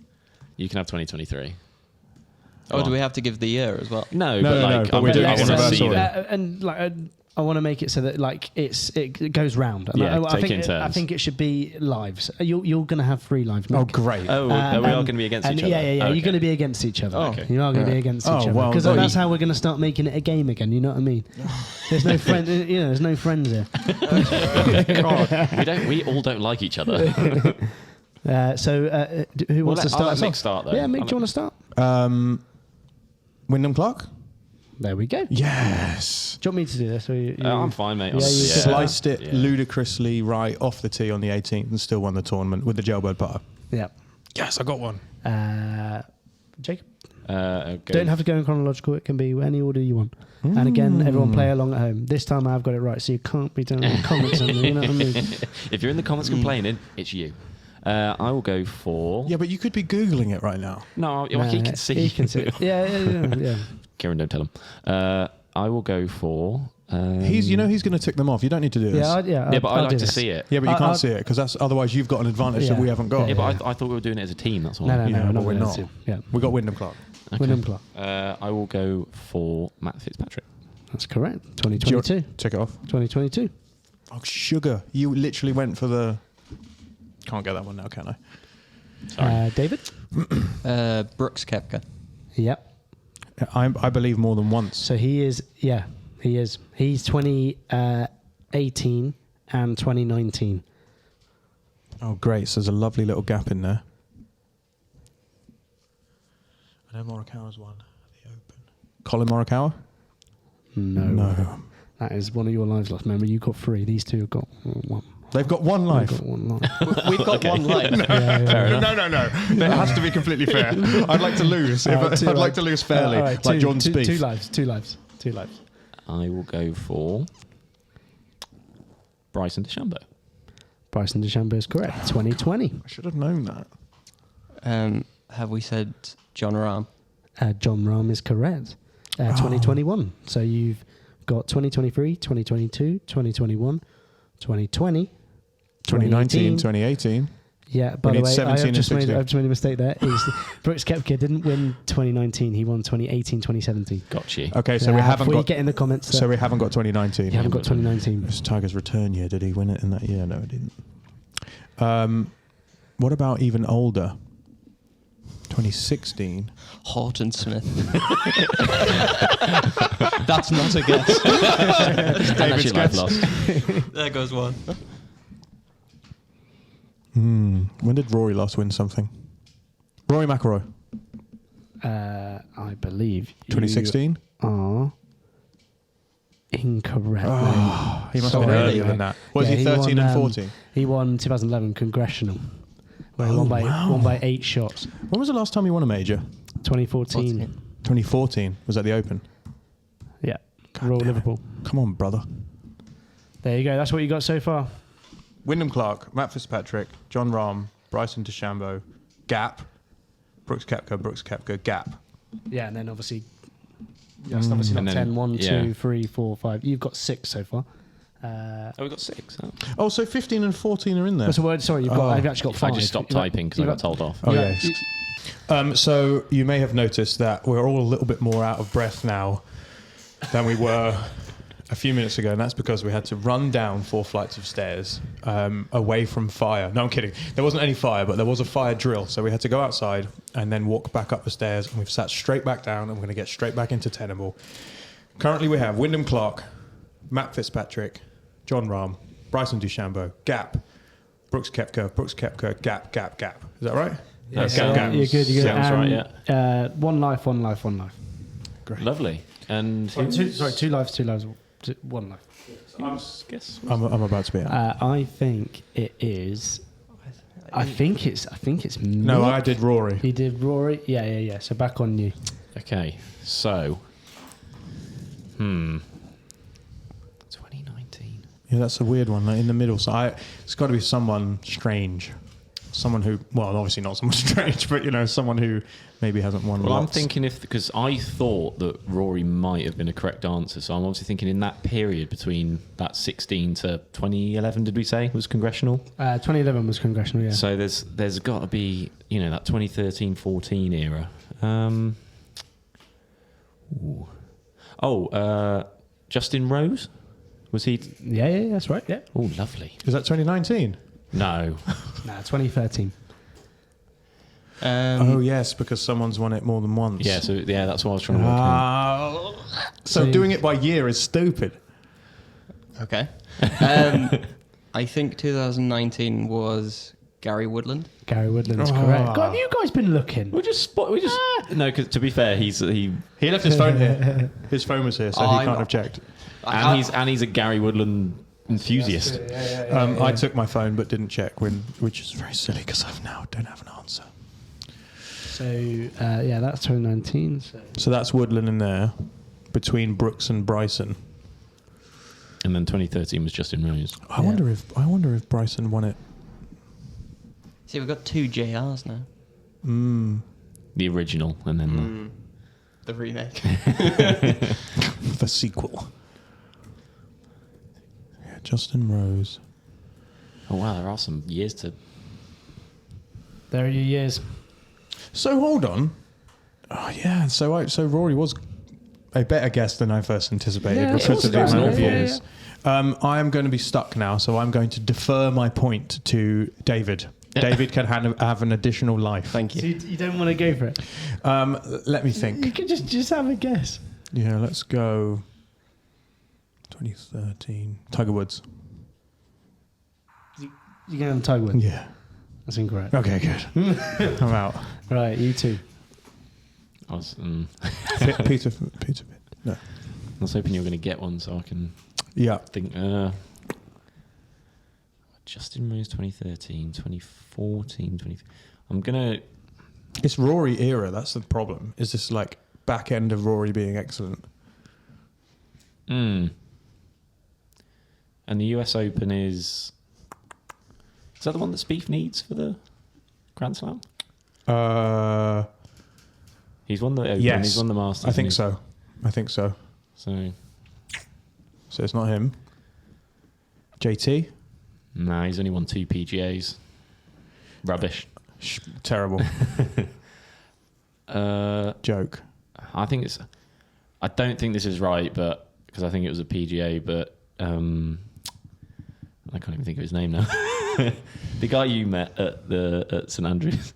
you can have 2023. Oh, do we have to give the year as well? No, but we're doing I want to see that. And like, I want to make it so that like it goes round. And I think it should be lives. You're going to have 3 lives. Nick. Oh, great. Oh, we are going to be against each other. Yeah. Okay. You're going to be against each other. Oh, okay. You are going to be against each other because that's how we're going to start making it a game again. You know what I mean? There's no friend. There's no friends here. God, we all don't like each other. So who wants to start? I'll let Mick start though. Yeah, Mick, do you want to start? Wyndham Clark? There we go. Yes. Do you want me to do this? Or I'm fine, mate. Sliced it ludicrously right off the tee on the 18th and still won the tournament with the jailbird putter. Yeah. Yes, I got one. Jacob? Okay. Don't have to go in chronological. It can be any order you want. And again, everyone play along at home. This time I've got it right, so you can't be doing any comments on me. You know what I mean? If you're in the comments complaining, it's you. I will go for... Yeah, but you could be Googling it right now. No, he can see. He can see. Yeah. Kieran, don't tell him. I will go for... he's going to tick them off. You don't need to do this. But I like to see it. Yeah, but you can't see it because otherwise you've got an advantage that we haven't got. Yeah, but I thought we were doing it as a team. That's all. No, we're not. Yeah, we got Wyndham Clark. Okay. Wyndham Clark. I will go for Matt Fitzpatrick. That's correct. 2022. Tick it off. 2022. Oh, sugar! You literally went for the. Can't get that one now, can I? Sorry. David. Brooks Koepka. Yep. I believe more than once. So he is. Yeah, he is. He's 2018 and 2019. Oh, great! So there's a lovely little gap in there. I know Morikawa's won the Open. Colin Morikawa? No. That is one of your lives lost. Remember, you got 3. These two have got 1. They've got one life. Got one life. We've got one life. No. It has to be completely fair. I'd like to lose. I'd like to lose fairly, like John Spieth. Two lives. I will go for Bryson DeChambeau. Bryson DeChambeau is correct. 2020. I should have known that. Have we said John Rahm? John Rahm is correct. 2021. So you've got 2023, 2022, 2021, 2020, 2019, 2018. Yeah, by We the need way, 17 and I've 16. just made a mistake there. Brooks Koepka didn't win 2019. He won 2018, 2017. Got you. Okay, so we haven't got. Get in the comments. So we haven't got 2019. You haven't got 2019. It's Tiger's return year. Did he win it in that year? No, he didn't. What about even older? 2016. Horton Smith. That's not a guess. David's life lost. There goes one. When did Rory last win something? Rory McIlroy. I believe 2016. Are incorrect. He must have been earlier than that. Was he 13 and 14? He won 2011 Congressional. Where he won by 8 shots. When was the last time he won a major? 2014. 2014. Was that the Open? Yeah. God Royal damn it. Liverpool. Come on, brother. There you go. That's what you got so far. Wyndham Clark, Matt Fitzpatrick, John Rahm, Bryson DeChambeau, Gap, Brooks Koepka, Gap. Yeah, and then obviously that's obviously And not then, 10, 1, yeah. 2, 3, 4, 5. You've got 6 so far. We've got 6. Huh? Oh, so 15 and 14 are in there. That's a word. Sorry, you've actually got 5. I just stopped typing because I got told off. Oh, yes. So you may have noticed that we're all a little bit more out of breath now than we were a few minutes ago, and that's because we had to run down 4 flights of stairs away from fire. No, I'm kidding. There wasn't any fire, but there was a fire drill. So we had to go outside and then walk back up the stairs, and we've sat straight back down, and we're going to get straight back into Tenable. Currently we have Wyndham Clark, Matt Fitzpatrick, John Rahm, Bryson DeChambeau, Gap, Brooks Koepka, Gap. Is that right? Yeah, Gap. You're good. Sounds right, yeah. One life. Great. Lovely. And Two lives. 1 life. I'm about to be out. I think it is. I think it's. No, Mick. I did Rory. He did Rory. Yeah. So back on you. okay, so 2019. Yeah, that's a weird one. Like in the middle. So it's got to be someone strange. Someone who, well, obviously not someone strange, but someone who maybe hasn't won. Well, I'm lots. thinking because I thought that Rory might have been a correct answer, so I'm obviously thinking in that period between that 16 to 2011, did we say was congressional? 2011 was congressional. Yeah. So there's got to be that 2013-14 era. Justin Rose, was he? Yeah. That's right. Yeah. Oh, lovely. Is that 2019? No. 2013. Oh yes, because someone's won it more than once. Yeah. So that's what I was trying to work on. So doing it by year is stupid. Okay. I think 2019 was Gary Woodland. Gary Woodland's correct. God, have you guys been looking? No, because to be fair, he He left his phone here. His phone was here, so he can't have checked. and he's a Gary Woodland enthusiast. I took my phone but didn't check, which is very silly because I now don't have an answer. So that's 2019. So that's Woodland in there, between Brooks and Bryson. And then 2013 was Justin Rose. I wonder if Bryson won it. See, we've got 2 JRs now. The original, and then The remake. The sequel. Yeah, Justin Rose. oh wow, there are some years to. There are your years. So hold on. Oh yeah. So Rory was a better guess than I first anticipated Yeah, because of the of course, amount of yeah, years. I am going to be stuck now, so I'm going to defer my point to David. David can have an additional life. Thank you. So you don't want to go for it? Let me think. You could just have a guess. Yeah, let's go 2013. Tiger Woods. You can have Tiger Woods. Yeah. That's incorrect. Okay, good. I'm out. Right, you two. I was Peter. No. I was hoping you were going to get one, so I can Yeah. think. Justin Rose 2013, 2014, I'm going to... It's Rory era, that's the problem. Is this like back end of Rory being excellent? And the US Open is that the one that Spieth needs for the Grand Slam? He's won the Open, yes. He's won the Masters. I think so. So it's not him. JT? Nah, he's only won 2 PGAs. Rubbish. Terrible. Joke. I don't think this is right, but because I think it was a PGA, but I can't even think of his name now. The guy you met at St Andrews.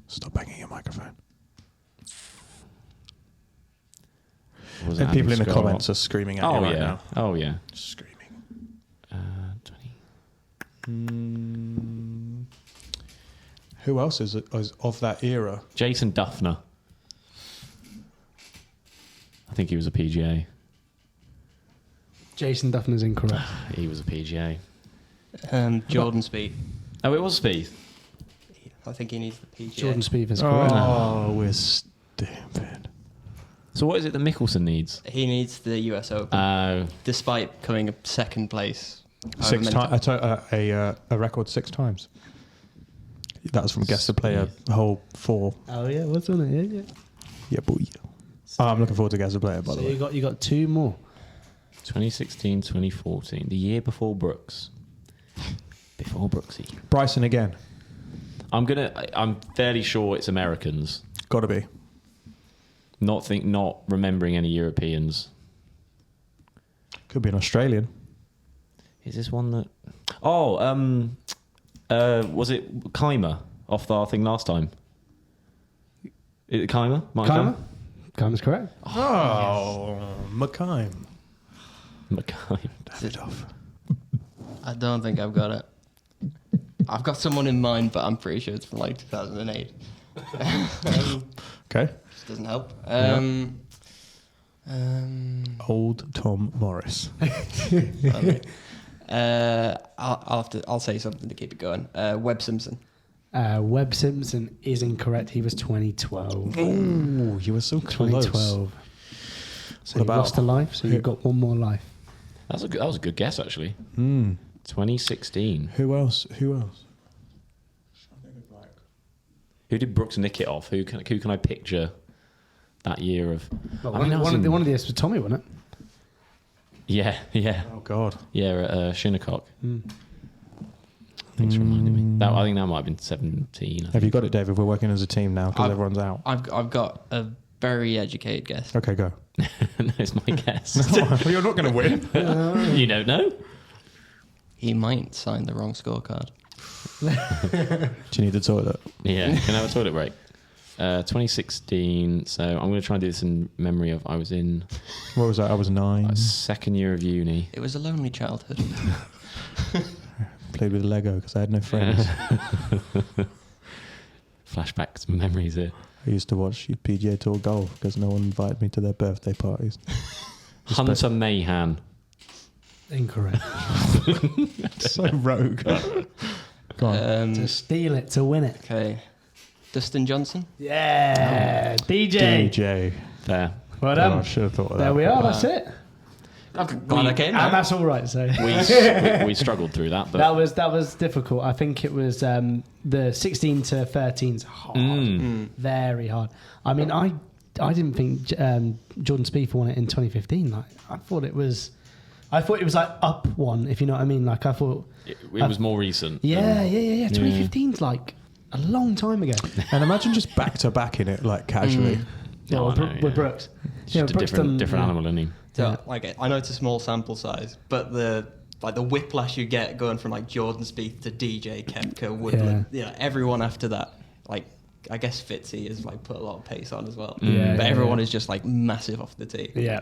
Stop banging your microphone. Was And it people Andrew in the Scott? comments are screaming at you right now. Oh yeah. Screaming. 20. Who else is of that era? Jason Duffner. I think he was a PGA. Jason Duffner's incorrect. He was a PGA. Jordan Spieth. Oh, it was Spieth. I think he needs the PGA. Jordan Spieth is correct. Oh, we're stupid. So what is it that Mickelson needs? He needs the US Open, despite coming second place. 6 times. A record 6 times. That was from Guess the Player, whole 4. Oh yeah, what's on it? Yeah. Yeah, boy. I'm looking forward to Guess the Player, by So the way. you got 2 more. 2016, 2014, the year before Brooks. Before Brooksy. Bryson again. I'm fairly sure it's Americans. Got to be. Not remembering any Europeans. Could be an Australian. Is this one that? Oh, was it Keimer off our thing last time? Is it Keimer? Keimer? Keimer's correct. Oh, McKime. McKime. Davidoff. I don't think I've got it. I've got someone in mind, but I'm pretty sure it's from like 2008. Okay. Just doesn't help. Old Tom Morris. I'll say something to keep it going. Webb Simpson. Webb Simpson is incorrect. He was 2012. Ooh, you were so close. 2012. So What you about- lost a life, so you've got 1 more life. That was a good guess actually. 2016. Who else? Who did Brooks nick it off? Who can I picture that year of? Well, I mean, one of the years was Tommy, wasn't it? Yeah. Oh God. Yeah, at Shinnecock. Thanks for reminding me. I think that might have been 17. Have you got it, David? We're working as a team now because everyone's out. I've got a very educated guess. Okay, go. No, it's my guess. You're not going to win. You don't know? He might sign the wrong scorecard. Do you need the toilet? Yeah, can I have a toilet break? 2016. So I'm going to try and do this in memory of. I was in What was that? I was 9. second year of uni. It was a lonely childhood. Played with Lego because I had no friends. Flashbacks, memories here. I used to watch PGA Tour golf because no one invited me to their birthday parties. Hunter Mahan. Incorrect. So rogue. Go on. To steal it, to win it. Okay. Dustin Johnson? Yeah. DJ. DJ. There. Well Oh, done. I should have thought of that. There we are, that's it. Glad I came. And that's all right, so. We struggled through that, but That was difficult. I think it was the 16 to 13's hard. Very hard. I mean, I didn't think Jordan Spieth won it in 2015. Like, I thought it was like up one, if you know what I mean. Like I thought it was more recent. Yeah. 2015's like a long time ago. And imagine just back to back in it, like casually. Yeah, with Brooks. It's just a different animal, isn't he? So, like, I know it's a small sample size, but the whiplash you get going from like Jordan Spieth to DJ, Koepka, Woodland, everyone after that, like, I guess Fitzy has like put a lot of pace on as well. But everyone is just like massive off the tee. Yeah.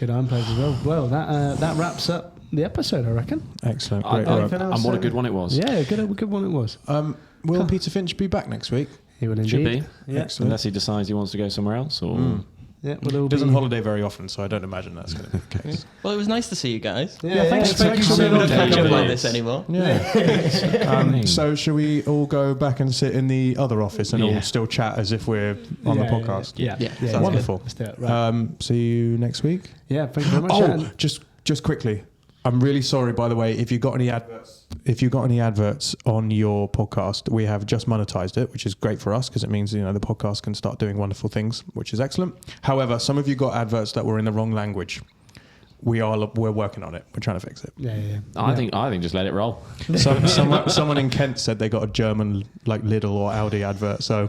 Good iron players as well. Well, that wraps up the episode, I reckon. Excellent. Great And work. what a good one it was. Yeah, good one it was. Will Peter Finch be back next week? He will Should indeed. be. Yeah. Excellent. Unless he decides he wants to go somewhere else, or Yeah, we'll all Doesn't be... holiday very often, so I don't imagine that's going to be the case. Well, it was nice to see you guys. Yeah, thanks thank you for so coming much. on. Don't catch up like Yes. this anymore. Yeah. So should we all go back and sit in the other office and all still chat as if we're on the podcast? Yeah. Yeah. Wonderful. Let's do it. Right. See you next week. Yeah, thank you very much. Oh, And- just quickly. I'm really sorry, by the way, if you got any adverts on your podcast, we have just monetized it, which is great for us because it means, the podcast can start doing wonderful things, which is excellent. However, some of you got adverts that were in the wrong language. We're working on it. We're trying to fix it. Yeah. I think just let it roll. Someone in Kent said they got a German like Lidl or Audi advert. So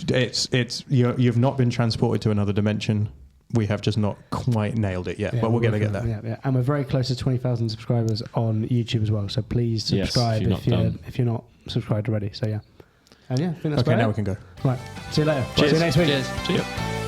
it's you've not been transported to another dimension. We have just not quite nailed it yet, but we're going to get there. Yeah. And we're very close to 20,000 subscribers on YouTube as well. So please subscribe if you're not subscribed already. So yeah. And yeah, I think that's Okay, about now it. we can go. Right. See you later. Cheers. See you next week. Cheers. See ya.